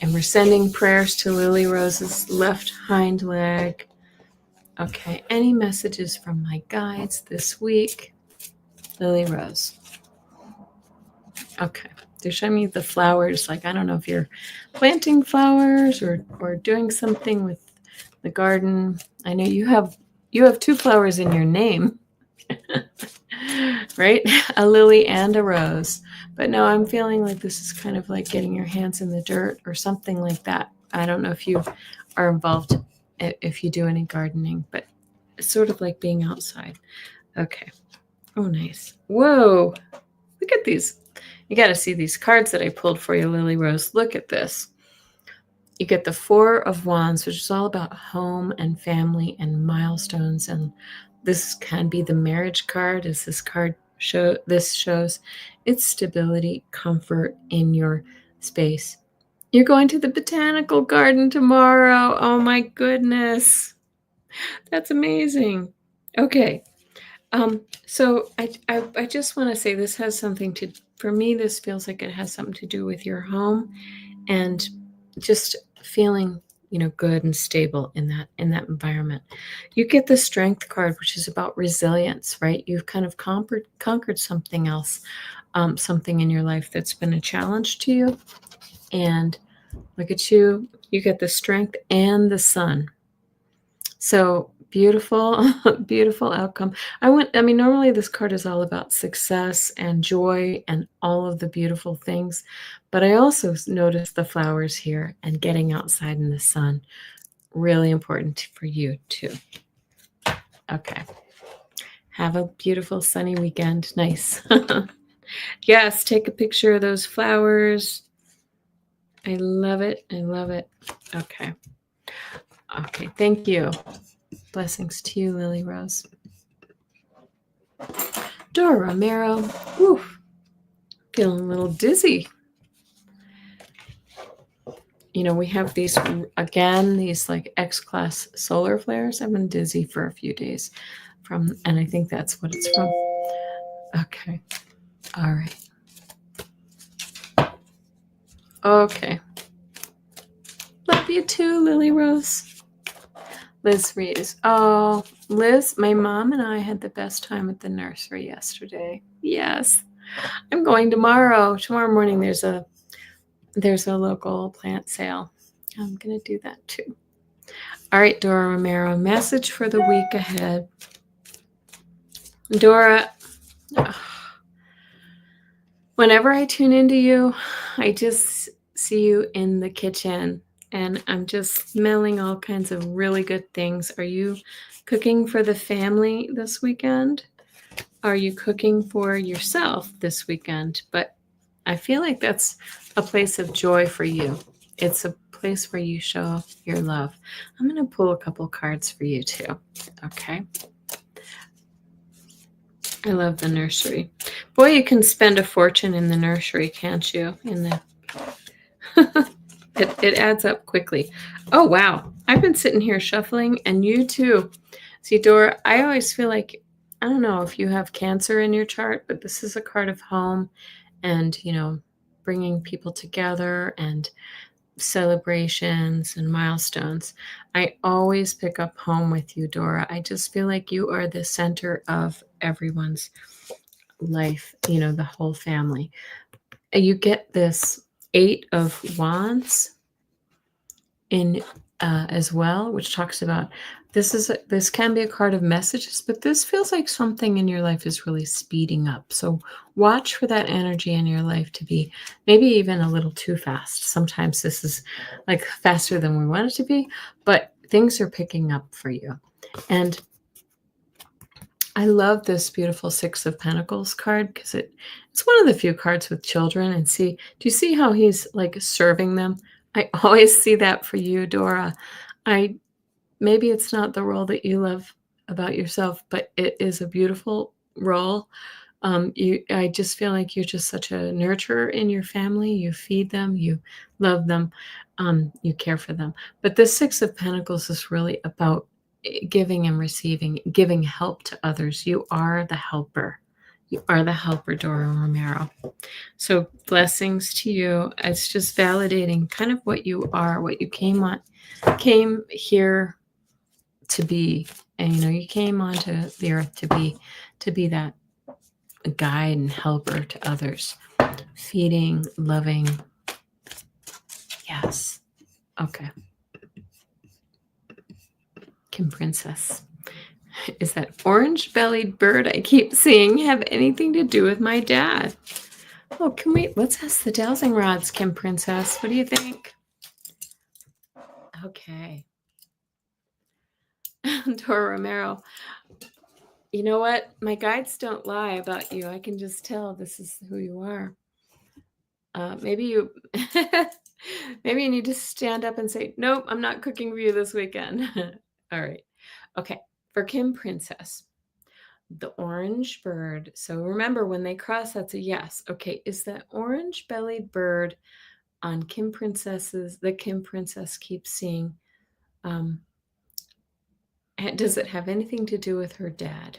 And we're sending prayers to Lily Rose's left hind leg. Okay. Any messages from my guides this week? Lily Rose. Okay. They're showing me the flowers. Like, I don't know if you're planting flowers or doing something with the garden. I know you have 2 flowers in your name, right? A lily and a rose. But no, I'm feeling like this is kind of like getting your hands in the dirt or something like that. I don't know if you are involved, if you do any gardening, but it's sort of like being outside. Okay. Oh, nice. Whoa. Look at these. You got to see these cards that I pulled for you, Lily Rose. Look at this. You get the 4 of Wands, which is all about home and family and milestones. And this can be the marriage card, as this card shows. It's stability, comfort in your space. You're going to the botanical garden tomorrow. Oh my goodness. That's amazing. Okay. So I just want to say this has something to, for me, this feels like it has something to do with your home and just feeling, good and stable in that environment. You get the strength card, which is about resilience, right? You've kind of conquered something else, something in your life that's been a challenge to you. And look at you, you get the strength and the sun. So beautiful, beautiful outcome. I mean, normally this card is all about success and joy and all of the beautiful things, but I also noticed the flowers here and getting outside in the sun. Really important for you too. Okay. Have a beautiful sunny weekend. Nice. Yes, take a picture of those flowers. I love it. I love it. Okay. Okay. Thank you. Blessings to you, Lily Rose. Dora Romero. Whew. Feeling a little dizzy. We have these like X-class solar flares. I've been dizzy for a few days and I think that's what it's from. Okay. All right. Okay. Love you too, Lily Rose. Liz Rees. Oh, Liz, my mom and I had the best time at the nursery yesterday. Yes. I'm going tomorrow. Tomorrow morning there's a local plant sale. I'm going to do that too. All right, Dora Romero, message for the week ahead. Dora, whenever I tune into you, I just see you in the kitchen and I'm just smelling all kinds of really good things. Are you cooking for the family this weekend? Are you cooking for yourself this weekend? But I feel like that's a place of joy for you. It's a place where you show your love. I'm going to pull a couple cards for you too. Okay. I love the nursery. Boy, you can spend a fortune in the nursery, can't you? It adds up quickly. Oh, wow. I've been sitting here shuffling, and you too. See, Dora, I always feel like, I don't know if you have Cancer in your chart, but this is a card of home and, bringing people together and celebrations and milestones. I always pick up home with you, Dora. I just feel like you are the center of everyone's life, the whole family. You get this 8 of Wands in as well, which talks about this can be a card of messages, but this feels like something in your life is really speeding up. So watch for that energy in your life to be maybe even a little too fast. Sometimes this is like faster than we want it to be, but things are picking up for you. And I love this beautiful 6 of Pentacles card because it's one of the few cards with children. And do you see how he's like serving them? I always see that for you, Dora. Maybe it's not the role that you love about yourself, but it is a beautiful role. I just feel like you're just such a nurturer in your family. You feed them, you love them, you care for them. But the 6 of Pentacles is really about giving and receiving, giving help to others. You are the helper. You are the helper, Dora Romero. So blessings to you. It's just validating kind of what you are, what you came here to be. And you came onto the earth to be that guide and helper to others. Feeding, loving. Yes. Okay. Kim Princess. Is that orange-bellied bird I keep seeing have anything to do with my dad? Oh, let's ask the dowsing rods, Kim Princess. What do you think? Okay. Dora Romero. You know what? My guides don't lie about you. I can just tell this is who you are. Maybe you maybe you need to stand up and say, nope, I'm not cooking for you this weekend. All right. Okay. For Kim Princess, the orange bird. So remember, when they cross, that's a yes. Okay. Is that orange-bellied bird on the Kim Princess keeps seeing? Does it have anything to do with her dad?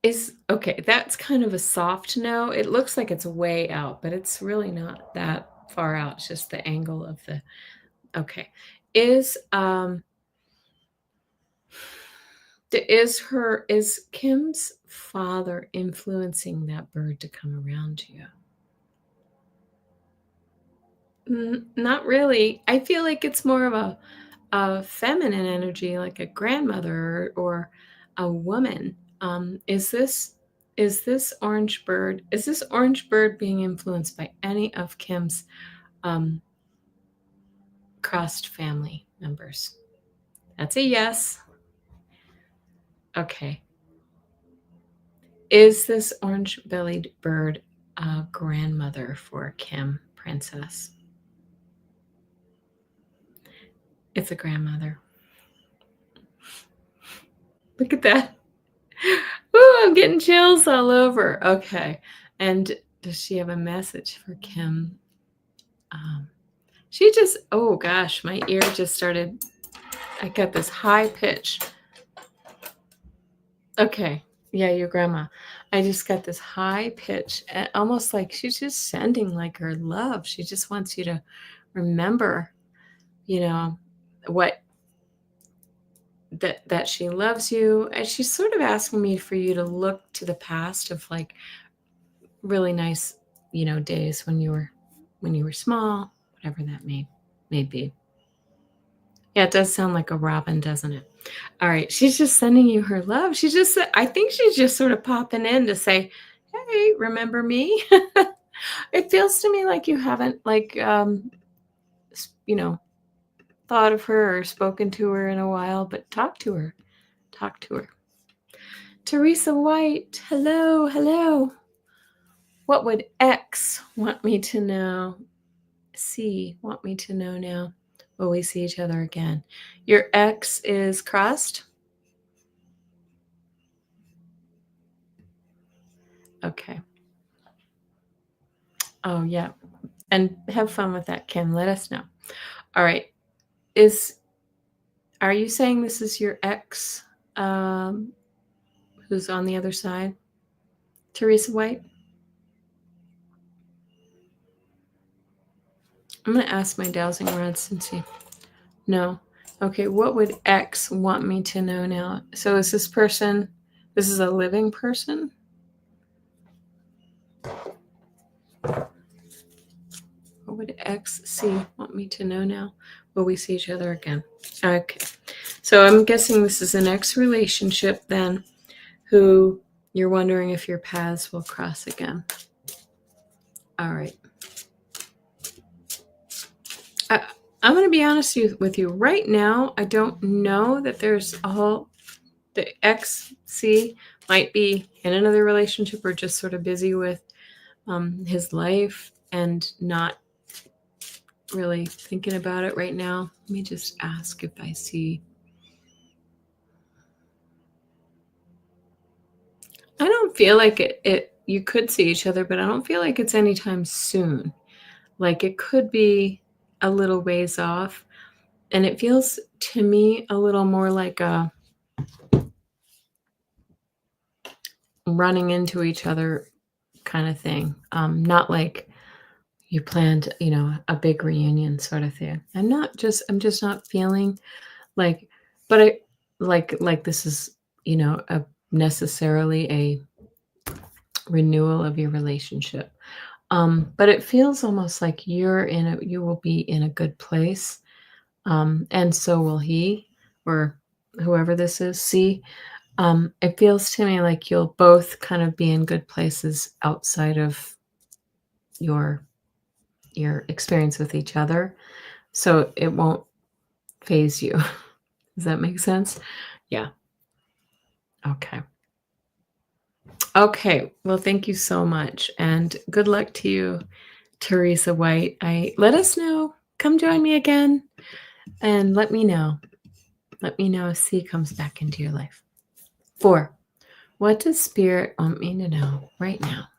Okay, that's kind of a soft no. It looks like it's way out, but it's really not that far out. It's just the angle of the okay. Is is Kim's father influencing that bird to come around to you? Not really. I feel like it's more of a feminine energy, like a grandmother or a woman. Is this orange bird being influenced by any of Kim's um, crossed family members? That's a yes. Okay. Is this orange-bellied bird a grandmother for Kim, princess? It's a grandmother. Look at that. Ooh, I'm getting chills all over. Okay. And does she have a message for Kim? Um, she just, oh gosh, my ear just started. I got this high pitch. Okay. Yeah, your grandma. I just got this high pitch, almost like she's just sending like her love. She just wants you to remember, you know, what that she loves you. And she's sort of asking me for you to look to the past of like really nice, days when you were small, whatever that may be. Yeah, it does sound like a robin, doesn't it? All right, she's just sending you her love. I think she's just sort of popping in to say, "Hey, remember me?" It feels to me like you haven't like s- you know, thought of her or spoken to her in a while, but talk to her. Talk to her. Teresa White, hello, hello. What would X want me to know? C want me to know now? Will we see each other again? Your X is crossed? Okay. Oh, yeah. And have fun with that, Kim. Let us know. All right. Is are you saying this is your ex um, who's on the other side? Teresa White? I'm going to ask my dowsing rods and see. No. Okay. What would X want me to know now? So is this is a living person? What would XC want me to know now? Will we see each other again? Okay. So I'm guessing this is an ex relationship then who you're wondering if your paths will cross again. All right. I, I'm going to be honest with you. Right now, I don't know that there's a whole, the XC might be in another relationship or just sort of busy with his life and not really thinking about it right now. Let me just ask if I see. I don't feel like it you could see each other, but I don't feel like it's anytime soon. Like it could be a little ways off. And it feels to me a little more like a running into each other kind of thing. Not like you planned, a big reunion sort of thing. I'm just not feeling like, but I like this is, a necessarily a renewal of your relationship. But it feels almost like you will be in a good place. And so will he or whoever this is. See, it feels to me like you'll both kind of be in good places outside of your your experience with each other. So it won't phase you. Does that make sense? Yeah. Okay. Okay. Well, thank you so much. And good luck to you, Teresa White. I let us know. Come join me again and let me know. Let me know if C comes back into your life. 4. What does spirit want me to know right now?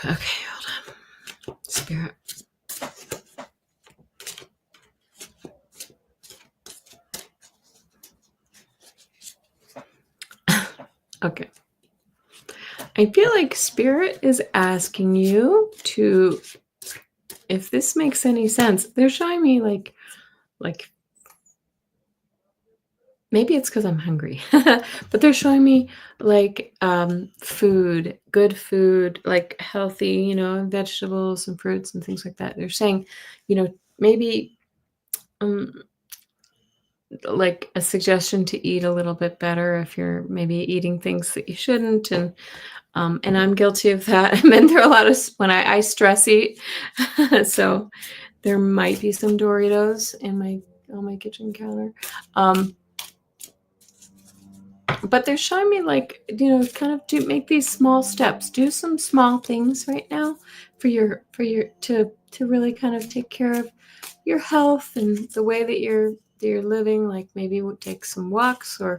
Okay, hold on. Spirit. Okay. I feel like Spirit is asking you to, if this makes any sense, they're showing me like maybe it's because I'm hungry, but they're showing me like food, good food, like healthy, vegetables and fruits and things like that. They're saying, maybe um, like a suggestion to eat a little bit better if you're maybe eating things that you shouldn't. And I'm guilty of that. I've been through a lot of when I stress eat, so there might be some Doritos in my on my kitchen counter. But they're showing me like, kind of to make these small steps, do some small things right now for your to really kind of take care of your health and the way that you're living. Like maybe we'll take some walks or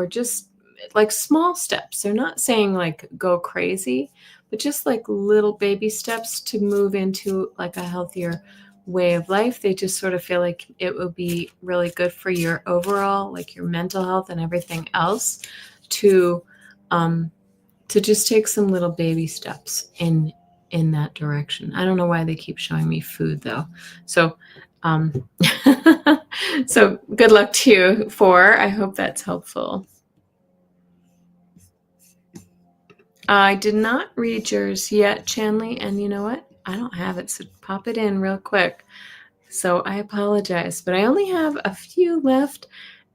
just like small steps. They're not saying like go crazy, but just like little baby steps to move into like a healthier way of life. They just sort of feel like it will be really good for your overall, like your mental health and everything else, to um to just take some little baby steps in that direction. I don't know why they keep showing me food though. So um so good luck to you. I hope that's helpful. I did not read yours yet, Chanley, and you know what? I don't have it, so pop it in real quick. So I apologize, but I only have a few left,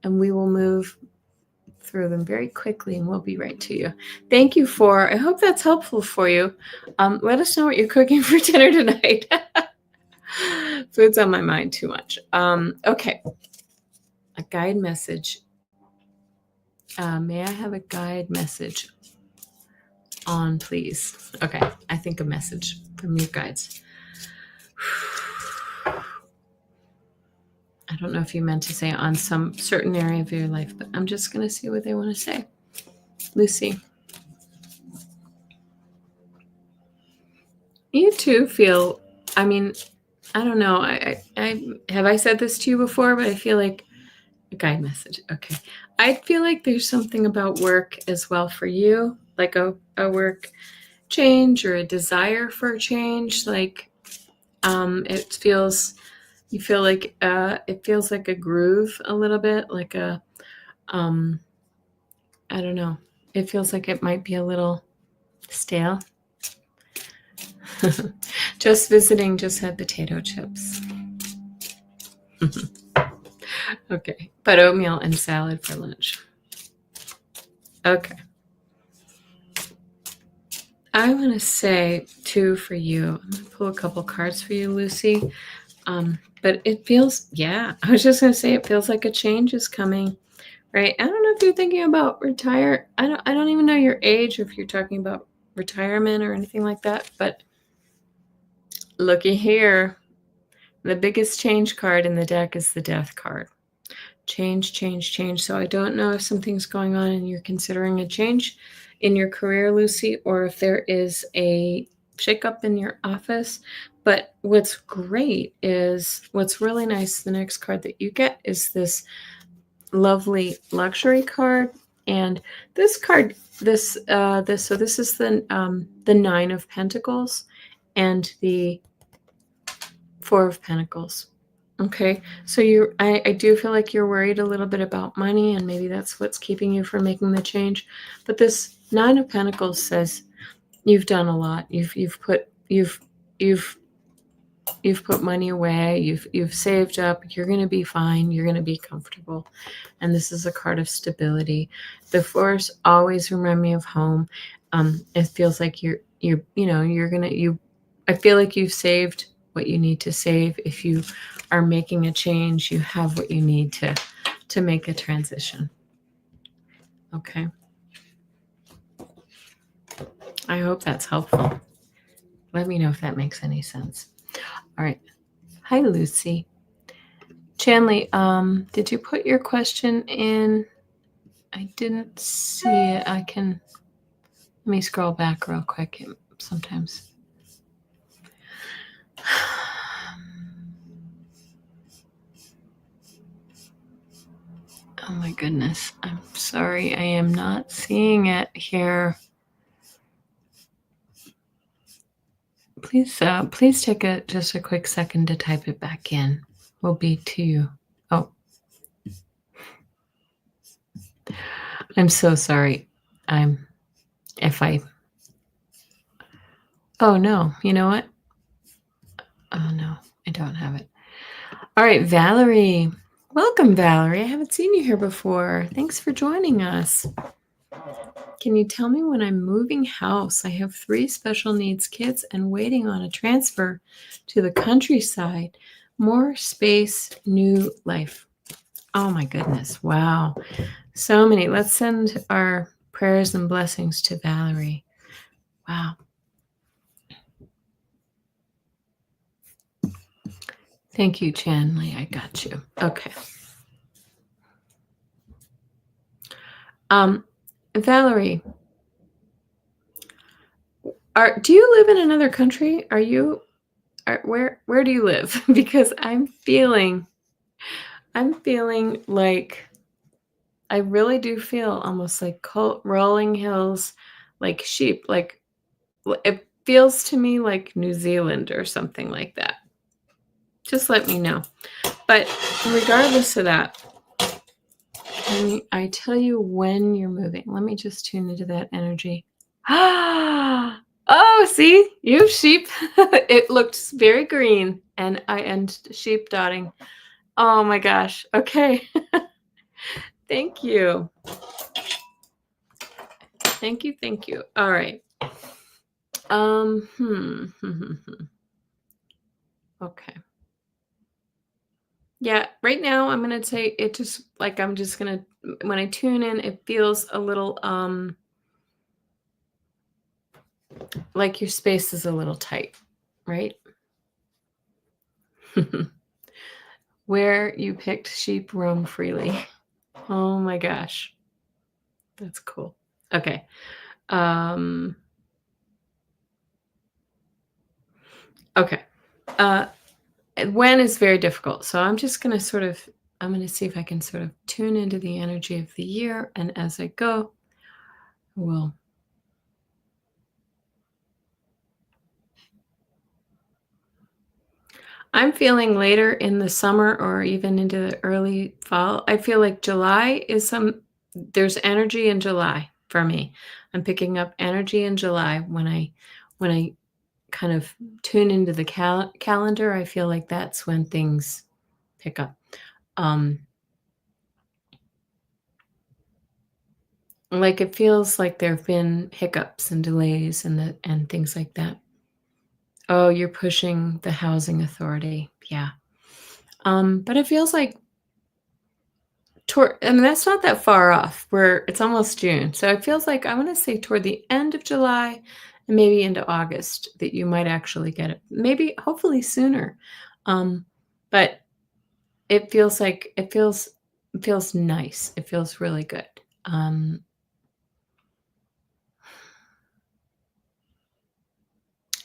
and we will move through them very quickly, and we'll be right to you. Thank you for. I hope that's helpful for you. Let us know what you're cooking for dinner tonight. Food's on my mind too much. Okay, a guide message. May I have a guide message on, please? Okay, I think a message from your guides. I don't know if you meant to say on some certain area of your life, but I'm just going to see what they want to say. Lucy, you too feel, I mean, I don't know. I have I said this to you before, but I feel like a guide message. Okay. I feel like there's something about work as well for you, like a work change or a desire for a change. Like it feels you feel like it feels like a groove a little bit, like a I don't know. It feels like it might be a little stale. Just visiting, just had potato chips. Okay, but oatmeal and salad for lunch. Okay. I want to say too for you. I'm going to pull a couple cards for you, Lucy. But it feels, yeah, I was just going to say it feels like a change is coming, right? I don't know if you're thinking about retire. I don't even know your age, if you're talking about retirement or anything like that. But looky here, the biggest change card in the deck is the Death card. Change, change, change. So I don't know if something's going on and you're considering a change in your career, Lucy, or if there is a shakeup in your office. But what's great is what's really nice. The next card that you get is this lovely luxury card, and this card, so this is the Nine of Pentacles and the Four of Pentacles. Okay, so I do feel like you're worried a little bit about money, and maybe that's what's keeping you from making the change. But this Nine of Pentacles says you've done a lot. You've put money away. You've saved up. You're going to be fine. You're going to be comfortable, and this is a card of stability. The fours always remind me of home. It feels like I feel like you've saved what you need to save. If you are making a change, you have what you need to make a transition. Okay. I hope that's helpful. Let me know if that makes any sense. All right. Hi, Lucy. Chanley, did you put your question in? I didn't see it. Let me scroll back real quick sometimes. Oh my goodness. I'm sorry. I am not seeing it here. Please take just a quick second to type it back in. We'll be to you. Oh, I'm so sorry. If I, oh no, you know what? Oh no, I don't have it. All right, Valerie. Welcome, Valerie. I haven't seen you here before. Thanks for joining us. Can you tell me when I'm moving house? I have 3 special needs kids and waiting on a transfer to the countryside. More space, new life. Oh my goodness. Wow. So many. Let's send our prayers and blessings to Valerie. Wow. Thank you, Chanley. I got you. Okay. Valerie, do you live in another country? Where do you live? Because I'm feeling like I really do feel almost like rolling hills, like sheep. Like it feels to me like New Zealand or something like that. Just let me know. But regardless of that, can I tell you when you're moving? Let me just tune into that energy. Oh, see, you have sheep. It looked very green, and sheep dotting. Oh my gosh. Okay. Thank you. Thank you. Thank you. All right. Okay. Yeah, right now I'm gonna say it just like I'm just gonna when I tune in, it feels a little like your space is a little tight, right? Where you picked sheep roam freely. Oh my gosh. That's cool. Okay. Okay. When is very difficult. So I'm just going to I'm going to see if I can sort of tune into the energy of the year. And as I go, I'm feeling later in the summer or even into the early fall. I feel like there's energy in July for me. I'm picking up energy in July when I kind of tune into the calendar. I feel like that's when things pick up. Like it feels like there have been hiccups and delays and things like that. Oh, you're pushing the housing authority. Yeah. But it feels like that's not that far off. It's almost June. So it feels like I want to say toward the end of July and maybe into August that you might actually get it. Maybe hopefully sooner. But it feels like it feels nice. It feels really good.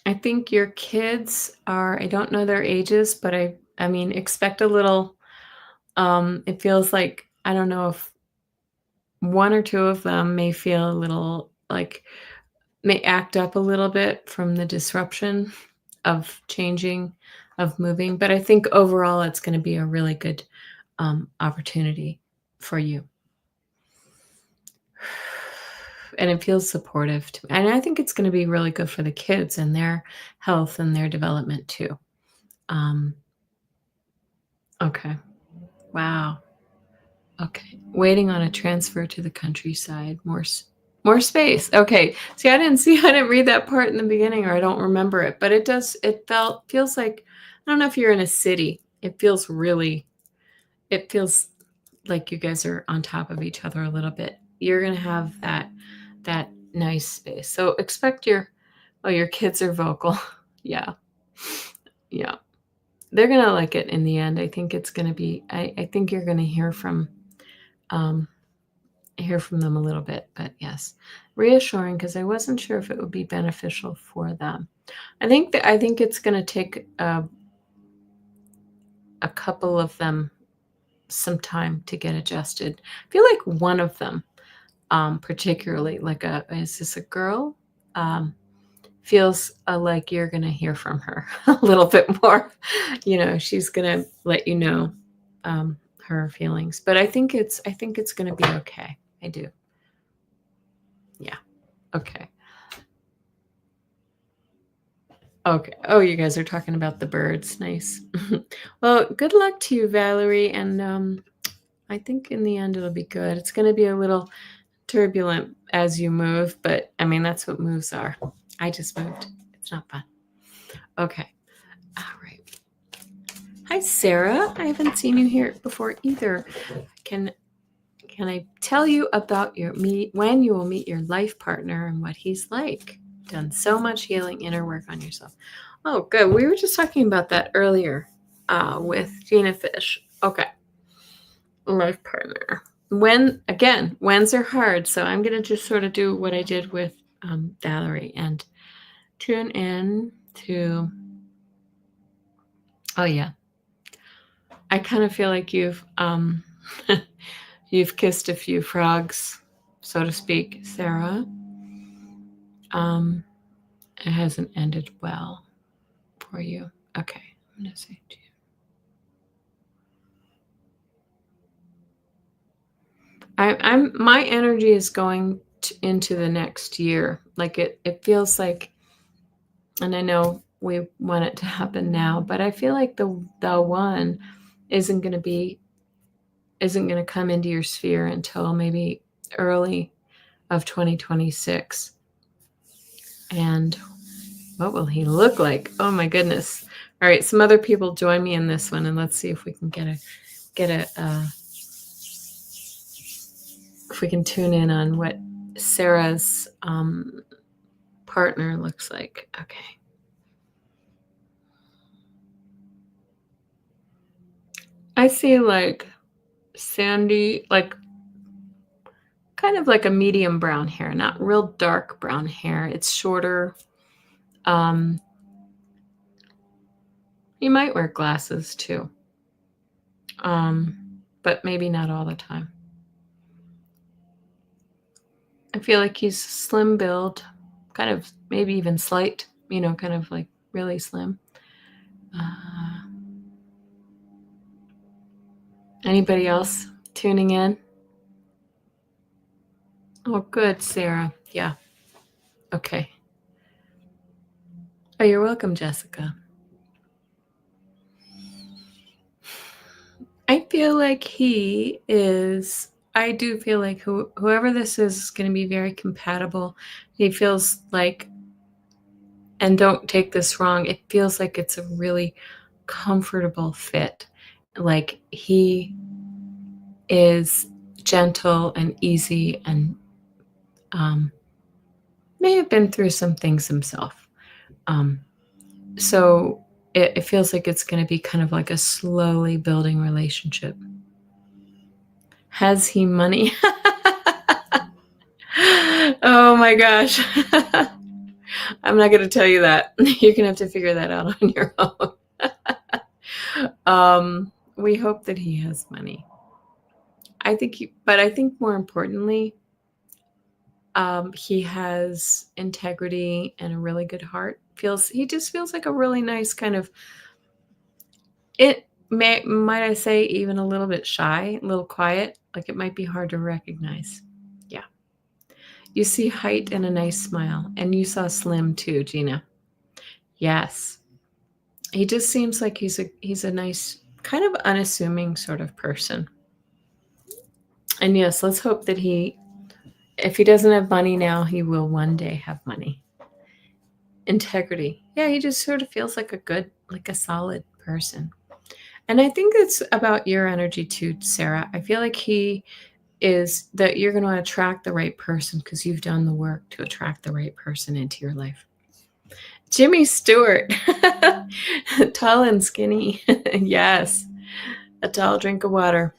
I think your kids I don't know their ages, but I mean, expect a little, it feels like, I don't know if 1 or 2 of them may feel a little like, may act up a little bit from the disruption of changing, of moving, but I think overall it's gonna be a really good, opportunity for you. And it feels supportive to me, and I think it's gonna be really good for the kids and their health and their development too. Um, okay. Wow. Okay. Waiting on a transfer to the countryside. More space. Okay. See, I didn't read that part in the beginning or I don't remember it, but feels like, I don't know if you're in a city. It feels like you guys are on top of each other a little bit. You're going to have that nice space. So your kids are vocal. Yeah. Yeah. They're going to like it in the end. I think it's going to be, I think you're going to um, hear from them a little bit, but yes, reassuring because I wasn't sure if it would be beneficial for them. I think it's going to take a couple of them some time to get adjusted. I feel like one of them, particularly, is this a girl? Feels like you're going to hear from her a little bit more. She's going to let you know her feelings, but I think it's going to be okay. I do. Yeah. Okay. Okay. Oh, you guys are talking about the birds. Nice. Well, good luck to you, Valerie. And I think in the end it'll be good. It's going to be a little turbulent as you move, but I mean, that's what moves are. I just moved. It's not fun. Okay. All right. Hi, Sarah. I haven't seen you here before either. Can I tell you about when you will meet your life partner and what he's like? Done so much healing inner work on yourself. Oh, good. We were just talking about that earlier with Gina Fish. Okay. Life partner. When's are hard. So I'm going to just sort of do what I did with Valerie and tune in to, oh yeah. I kind of feel like you've you've kissed a few frogs, so to speak, Sarah. It hasn't ended well for you. Okay, I'm gonna say to you. My energy is going into the next year. Like it feels like, and I know we want it to happen now, but I feel like the one isn't going to come into your sphere until maybe early of 2026. And what will he look like? Oh my goodness. All right, some other people join me in this one, and let's see if we can if we can tune in on what Sarah's partner looks like. Okay. I see like sandy, like kind of like a medium brown hair, not real dark brown hair. It's shorter. He might wear glasses too, but maybe not all the time. I feel like he's slim build, kind of maybe even slight, kind of like really slim. Anybody else tuning in? Oh, good, Sarah. Yeah. Okay. Oh, you're welcome, Jessica. I feel like I do feel like whoever this is going to be very compatible. He feels like, and don't take this wrong, it feels like it's a really comfortable fit. Like he is gentle and easy and may have been through some things himself. So it feels like it's going to be kind of like a slowly building relationship. Has he money? Oh my gosh. I'm not going to tell you that. You're going to have to figure that out on your own. We hope that he has money. I think more importantly, he has integrity and a really good heart. He just feels like a really nice kind of, might I say, even a little bit shy, a little quiet, like it might be hard to recognize. Yeah. You see height and a nice smile, and you saw slim too, Gina. Yes. He just seems like he's a nice, kind of unassuming sort of person. And yes, let's hope that if he doesn't have money now, he will one day have money. Integrity. Yeah, he just sort of feels like a solid person. And I think it's about your energy too, Sarah. I feel like that you're going to attract the right person because you've done the work to attract the right person into your life. Jimmy Stewart, tall and skinny. Yes, a tall drink of water.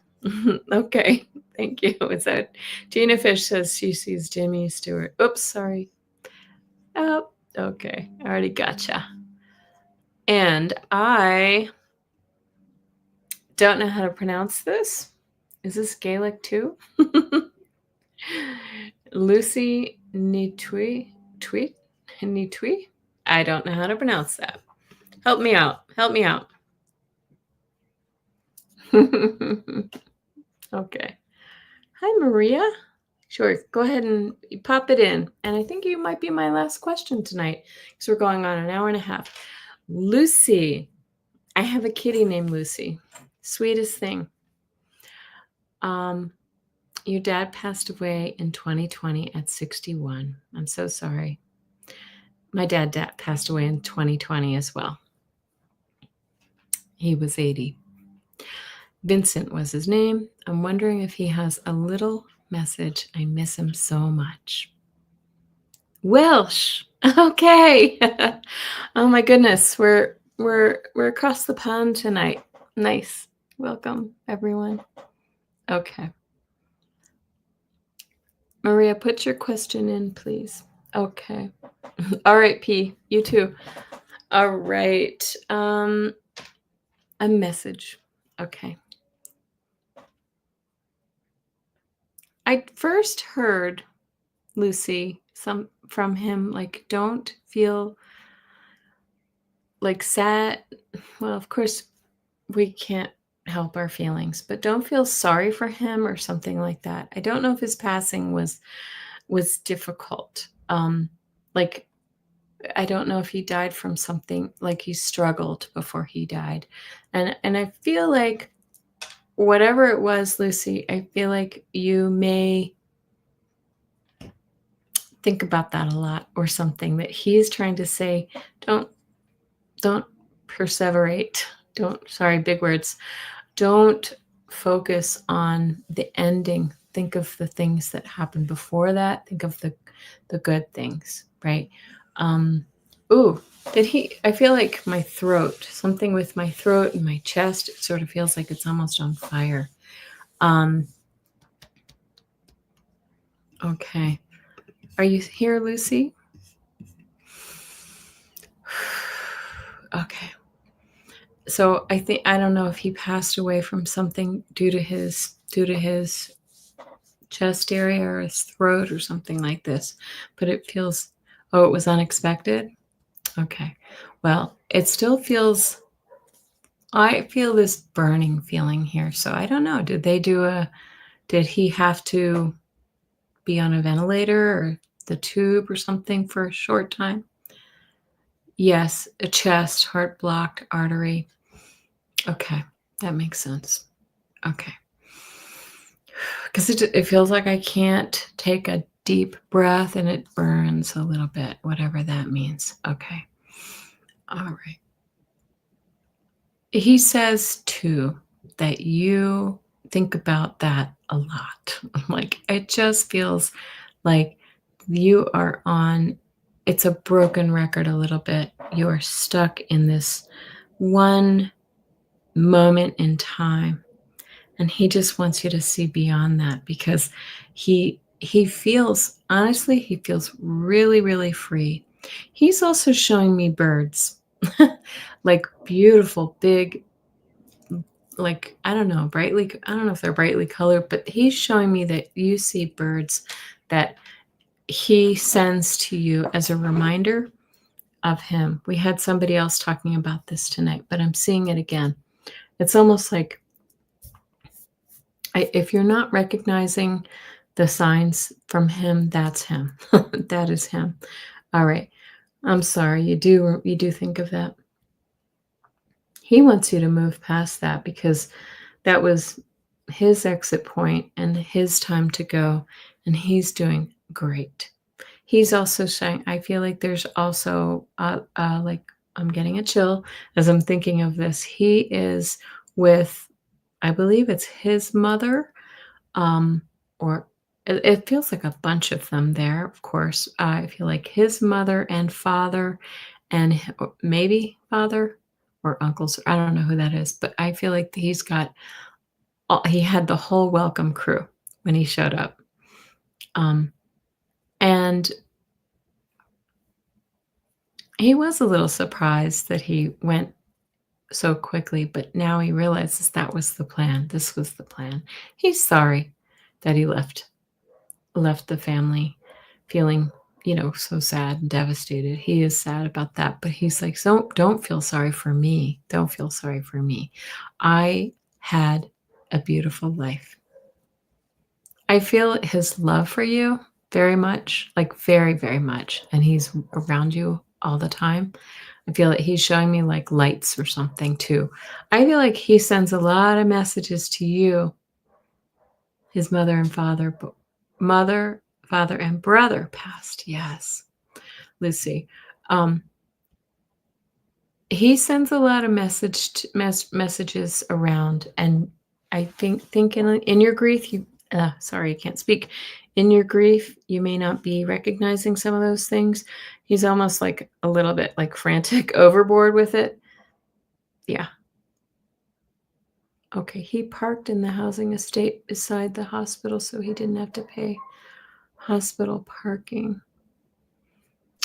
Okay, thank you. Is that Gina Fish says she sees Jimmy Stewart? Oops, sorry. Oh, okay. I already gotcha. And I Don't know how to pronounce this. Is this Gaelic too? Lucy Nitui? Tweet? Nitui? I don't know how to pronounce that. Help me out. Help me out. Okay. Hi, Maria. Sure. Go ahead and pop it in. And I think you might be my last question tonight because we're going on an hour and a half. Lucy. I have a kitty named Lucy. Sweetest thing. Your dad passed away in 2020 at 61. I'm so sorry. My dad passed away in 2020 as well. He was 80. Vincent was his name. I'm wondering if he has a little message. I miss him so much. Welsh. Okay. Oh my goodness. We're across the pond tonight. Nice. Welcome, everyone. Okay. Maria, put your question in, please. Okay. All right, P. You too. All right. A message. Okay. I first heard, Lucy, from him, like, don't feel like sad. Well, of course, we can't help our feelings, but don't feel sorry for him or something like that. I don't know if his passing was difficult. Like, I don't know if he died from something, like he struggled before he died. And I feel like whatever it was, Lucy, I feel like you may think about that a lot, or something that he's trying to say. Don't perseverate. Sorry, big words. Don't focus on the ending. Think of the things that happened before that. Think of the good things, right? Ooh, I feel like my throat, something with my throat and my chest, it sort of feels like it's almost on fire. Okay. Are you here, Lucy? Okay. So I don't know if he passed away from something due to his chest area or his throat or something like this, but it feels, it was unexpected. Okay. Well, it still feels, I feel this burning feeling here. So I don't know. Did he have to be on a ventilator or the tube or something for a short time? Yes, a chest, heart blocked artery. Okay, that makes sense. Okay. Because it feels like I can't take a deep breath and it burns a little bit, whatever that means. Okay. All right. He says, too, that you think about that a lot. Like, it just feels like you are on, it's a broken record a little bit. You are stuck in this one moment in time. And he just wants you to see beyond that, because he feels, honestly, he feels really, really free. He's also showing me birds, like beautiful, big, like, I don't know if they're brightly colored, but he's showing me that you see birds that he sends to you as a reminder of him. We had somebody else talking about this tonight, but I'm seeing it again. It's almost like, if you're not recognizing the signs from him, that's him. That is him. All right. I'm sorry. You do think of that. He wants you to move past that, because that was his exit point and his time to go, and he's doing great. He's also saying, I feel like there's also like, I'm getting a chill as I'm thinking of this. He is with, I believe it's his mother, or it feels like a bunch of them there, of course. I feel like his mother and father, and maybe father or uncles. I don't know who that is, but I feel like he had the whole welcome crew when he showed up. And he was a little surprised that he went so quickly, but now he realizes that was the plan. This was the plan. He's sorry that he left the family feeling, so sad and devastated. He is sad about that, but he's like, "So don't feel sorry for me. Don't feel sorry for me. I had a beautiful life." I feel his love for you very much, like very, very much, and he's around you all the time. I feel like he's showing me like lights or something too. I feel like he sends a lot of messages to you, his mother and father, mother, father, and brother passed. Yes, Lucy. Um, he sends a lot of messages around, and I think in your grief, sorry, I can't speak. In your grief, you may not be recognizing some of those things. He's almost like a little bit like frantic, overboard with it. Yeah. Okay, he parked in the housing estate beside the hospital so he didn't have to pay hospital parking.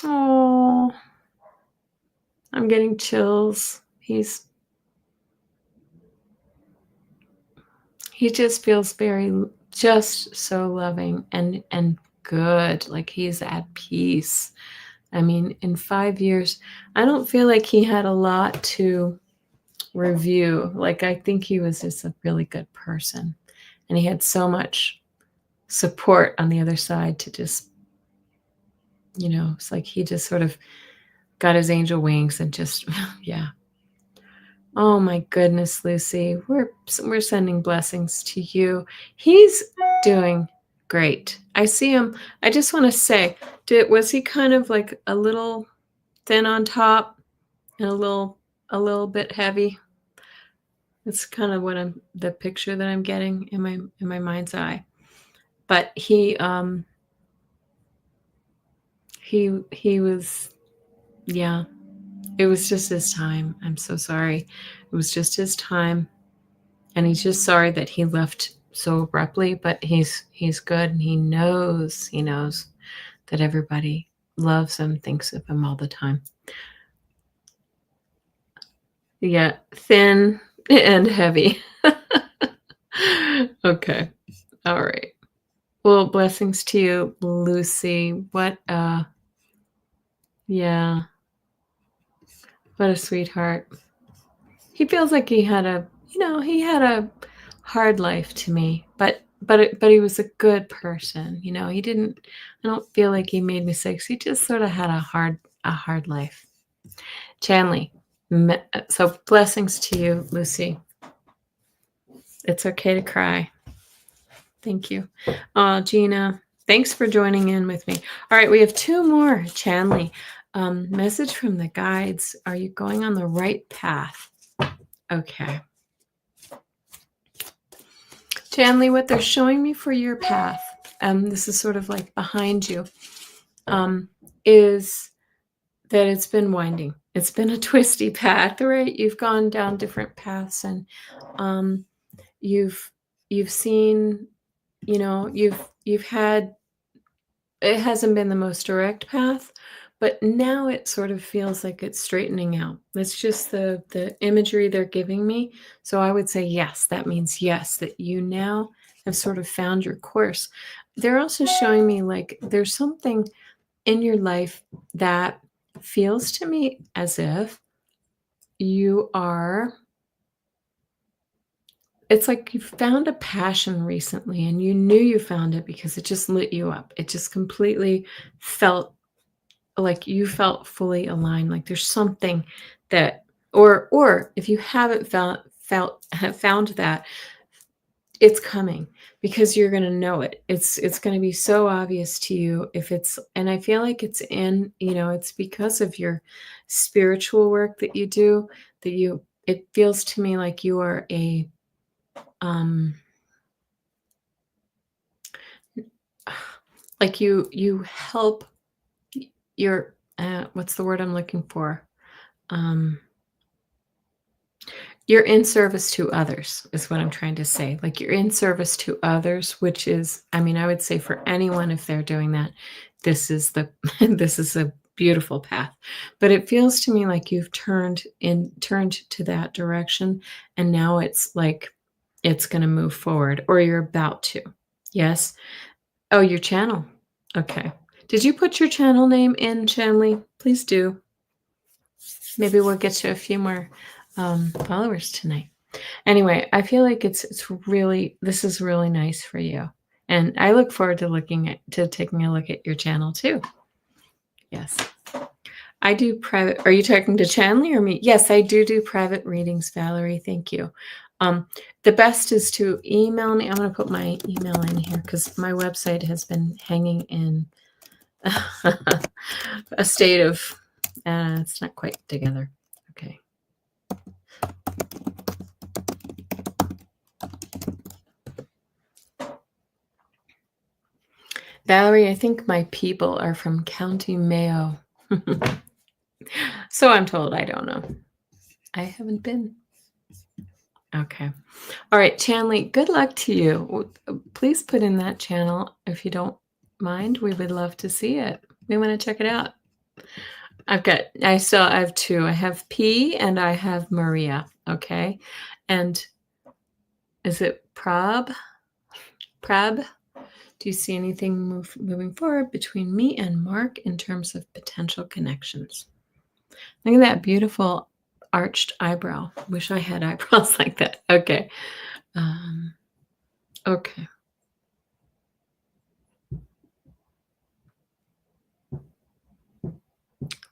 Oh, I'm getting chills. He just feels just so loving and good, like he's at peace. I mean, in 5 years, I don't feel like he had a lot to review. Like, I think he was just a really good person, and he had so much support on the other side to just, it's like he just sort of got his angel wings and just yeah. Oh my goodness, Lucy. We're sending blessings to you. He's doing great. I see him. I just want to say, was he kind of like a little thin on top and a little bit heavy? It's kind of the picture that I'm getting in my mind's eye. But he was, yeah, it was just his time. I'm so sorry. It was just his time. And he's just sorry that he left so abruptly, but he's good, and he knows that everybody loves him, thinks of him all the time. Yeah, thin and heavy. Okay. All right. Well, blessings to you, Lucy. Yeah, what a sweetheart. He feels like he had a hard life to me, but he was a good person. I don't feel like he made mistakes. He just sort of had a hard life. Chanley, so blessings to you, Lucy. It's okay to cry. Thank you. Gina, thanks for joining in with me. All right, we have 2 more. Chanley, message from the guides. Are you going on the right path? Okay. Chanley, what they're showing me for your path, this is sort of like behind you, is that it's been winding. It's been a twisty path, right? You've gone down different paths, and you've seen, you've had, it hasn't been the most direct path, but now it sort of feels like it's straightening out. That's just the imagery they're giving me. So I would say yes, that means yes, that you now have sort of found your course. They're also showing me like there's something in your life that feels to me as if you are, it's like you found a passion recently, and you knew you found it because it just lit you up. It just completely felt like you felt fully aligned. Like there's something that, or if you haven't have found that, it's coming, because you're going to know it. It's going to be so obvious to you if it's, and I feel like it's because of your spiritual work that you do, it feels to me like you are like you help your, what's the word I'm looking for? You're in service to others is what I'm trying to say. Like you're in service to others, which is, I mean, I would say for anyone, if they're doing that, this is the this is beautiful path. But it feels to me like you've turned to that direction, and now it's like it's gonna move forward, or you're about to. Yes? Oh, your channel. Okay. Did you put your channel name in, Shanley? Please do. Maybe we'll get you a few more followers tonight. Anyway, I feel like it's really this is really nice for you. And I look forward to taking a look at your channel too. Yes. I do private. Are you talking to Chanley or me? Yes, I do private readings, Valerie. Thank you. The best is to email me. I'm going to put my email in here because my website has been hanging in a state of it's not quite together. Okay. Valerie, I think my people are from County Mayo. So I'm told. I don't know. I haven't been. Okay. All right, Chanley, good luck to you. Please put in that channel if you don't mind. We would love to see it. We want to check it out. I have two. I have P and I have Maria. Okay. And is it Prab? Prab? Do you see anything moving forward between me and Mark in terms of potential connections? Look at that beautiful arched eyebrow. Wish I had eyebrows like that. Okay. Okay.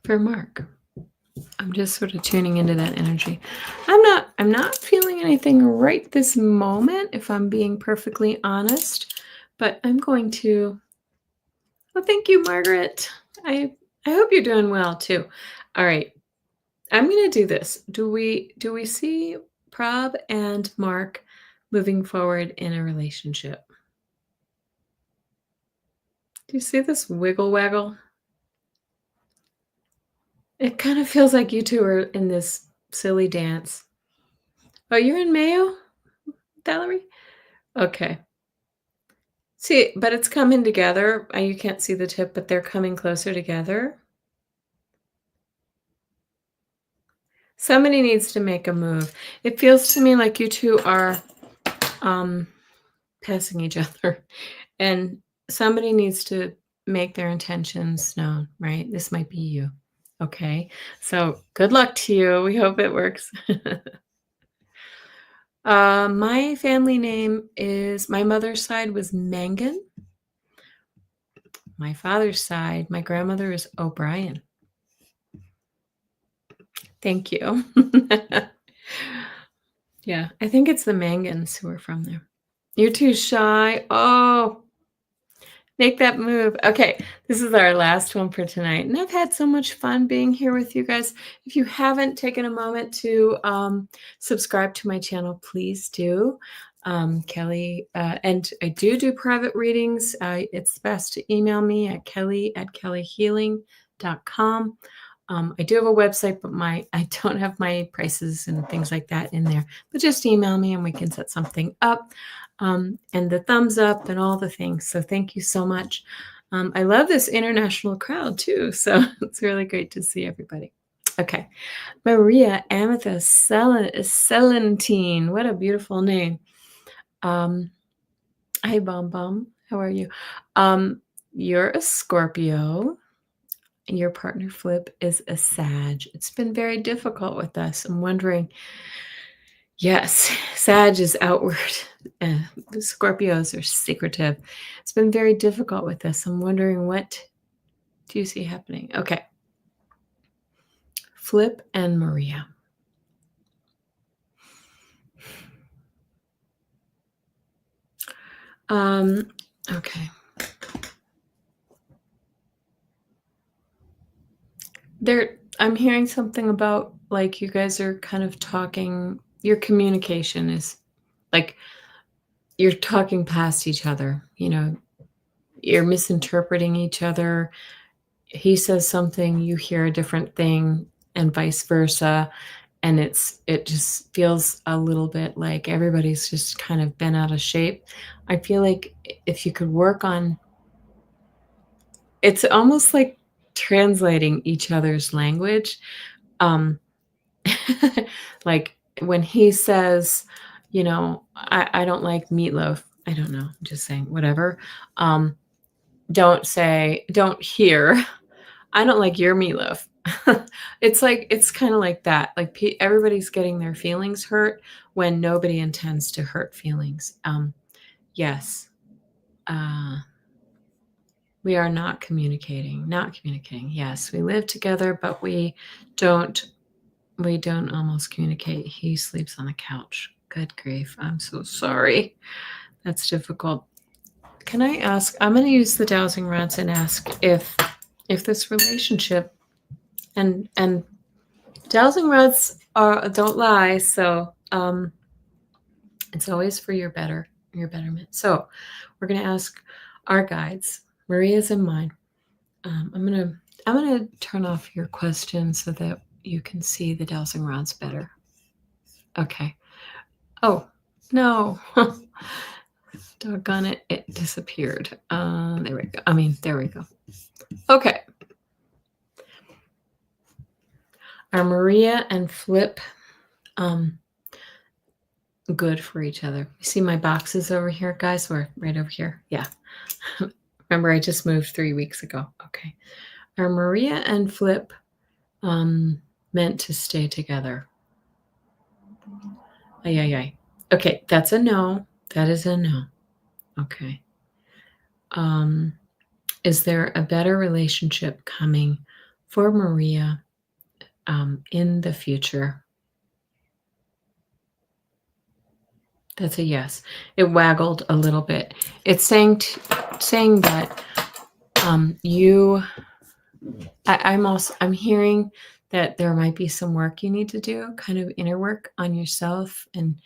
For Mark. I'm just sort of tuning into that energy. I'm not feeling anything right this moment, if I'm being perfectly honest, but I'm going to. Well, thank you, Margaret. I hope you're doing well too. All right. I'm going to do this. Do we see Prab and Mark moving forward in a relationship? Do you see this wiggle waggle? It kind of feels like you two are in this silly dance. Oh, you're in Mayo, Valerie? Okay. See, but it's coming together. You can't see the tip, but they're coming closer together. Somebody needs to make a move. It feels to me like you two are passing each other, and somebody needs to make their intentions known, right? This might be you. Okay. So good luck to you. We hope it works. My family name is, my mother's side was Mangan. My father's side, my grandmother is O'Brien. Thank you. Yeah, I think it's the Mangans who are from there. You're too shy. Oh, make that move. Okay, this is our last one for tonight. And I've had so much fun being here with you guys. If you haven't taken a moment to subscribe to my channel, please do. Kelly, and I do private readings. It's best to email me at kelly@kellyhealing.com. I do have a website, but I don't have my prices and things like that in there. But just email me and we can set something up. And the thumbs up and all the things. So thank you so much. I love this international crowd too. So it's really great to see everybody. Okay. Maria Amethyst Celentine. What a beautiful name. Hi, Bom Bom. How are you? You're a Scorpio. Your partner Flip is a Sag. It's been very difficult with us. I'm wondering, yes, Sag is outward. The Scorpios are secretive. It's been very difficult with us. I'm wondering, what do you see happening? Okay. Flip and Maria. Okay. I'm hearing something about, like, you guys are kind of talking, your communication is like you're talking past each other, you're misinterpreting each other. He says something, you hear a different thing, and vice versa. And it just feels a little bit like everybody's just kind of been out of shape. I feel like if you could work on, it's almost like translating each other's language. Um, like when he says, I don't like meatloaf. I don't know. I'm just saying, whatever. Um, don't hear, I don't like your meatloaf. It's kind of like that. Like everybody's getting their feelings hurt when nobody intends to hurt feelings. Yes. Uh, we are not communicating. Yes, we live together, but don't we don't almost communicate. He sleeps on the couch. Good grief. I'm so sorry. That's difficult. Can I ask? I'm going to use the dowsing rods and ask if this relationship and dowsing rods don't lie, so it's always for your betterment. So we're going to ask our guides, Maria's and mine. I'm gonna turn off your question so that you can see the dowsing rods better. Okay. Oh no. Doggone it, it disappeared. There we go. There we go. Okay. Are Maria and Flip good for each other? You see my boxes over here, guys? We're right over here. Yeah. Remember, I just moved 3 weeks ago. Okay. Are Maria and Flip meant to stay together? Ay. Okay, that's a no. That is a no. Okay. Is there a better relationship coming for Maria in the future? That's a yes. It waggled a little bit. It's saying that I'm hearing that there might be some work you need to do, kind of inner work on yourself, and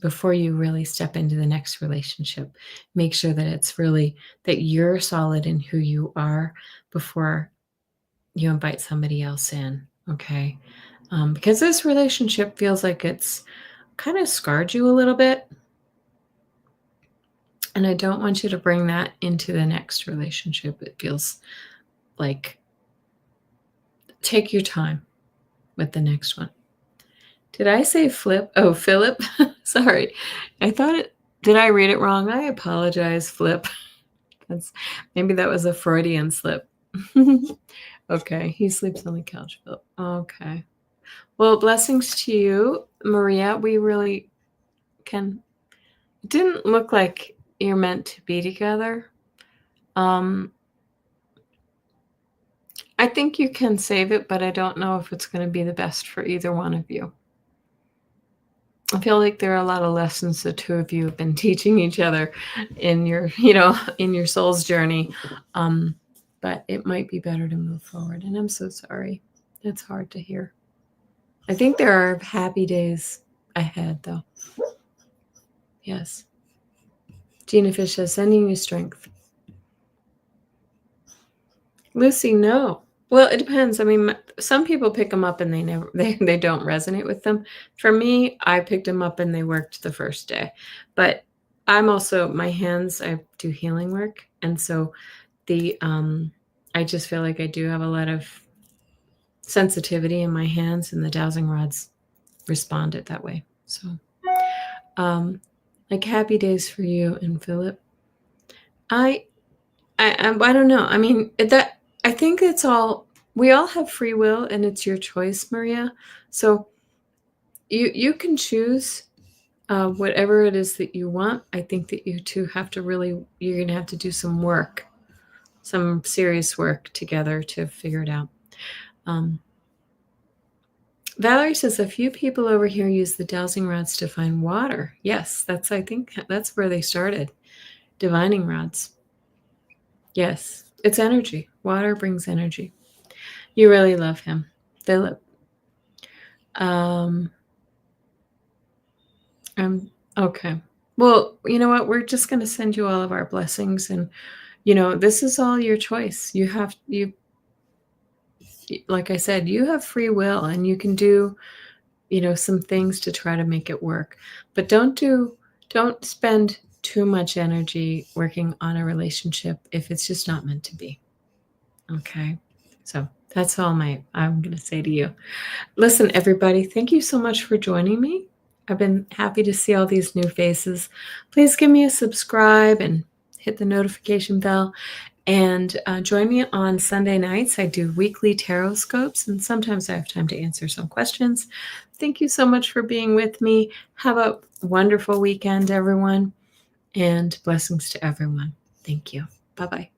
before you really step into the next relationship, make sure that it's really that you're solid in who you are before you invite somebody else in. Okay. Because this relationship feels like it's kind of scarred you a little bit. And I don't want you to bring that into the next relationship. It feels like take your time with the next one. Did I say Flip? Oh, Philip. Sorry. Did I read it wrong? I apologize, Flip. Maybe that was a Freudian slip. Okay. He sleeps on the couch, Philip. Okay. Well, blessings to you, Maria. We really it didn't look like you're meant to be together. I think you can save it, but I don't know if it's going to be the best for either one of you. I feel like there are a lot of lessons the two of you have been teaching each other in your, in your soul's journey. But it might be better to move forward. And I'm so sorry. It's hard to hear. I think there are happy days ahead, though. Yes. Gina Fish says, sending you strength. Lucy, no. Well, it depends. I mean, some people pick them up and they don't resonate with them. For me, I picked them up and they worked the first day. But I'm also, my hands, I do healing work. And so I just feel like I do have a lot of sensitivity in my hands, and the dowsing rods responded that way. So, like happy days for you and Philip. I don't know. I mean, I think it's we all have free will, and it's your choice, Maria. So you can choose whatever it is that you want. I think that you two you're going to have to do some work, some serious work together to figure it out. Valerie says a few people over here use the dowsing rods to find water. Yes, I think that's where they started. Divining rods. Yes, it's energy. Water brings energy. You really love him, Philip. Okay. Well, you know what? We're just going to send you all of our blessings, and this is all your choice. Like I said, you have free will, and you can do, some things to try to make it work. But don't spend too much energy working on a relationship if it's just not meant to be. Okay. So that's all I'm going to say to you. Listen, everybody, thank you so much for joining me. I've been happy to see all these new faces. Please give me a subscribe and hit the notification bell. And join me on Sunday nights. I do weekly tarot scopes, and sometimes I have time to answer some questions. Thank you so much for being with me. Have a wonderful weekend, everyone, and blessings to everyone. Thank you. Bye bye.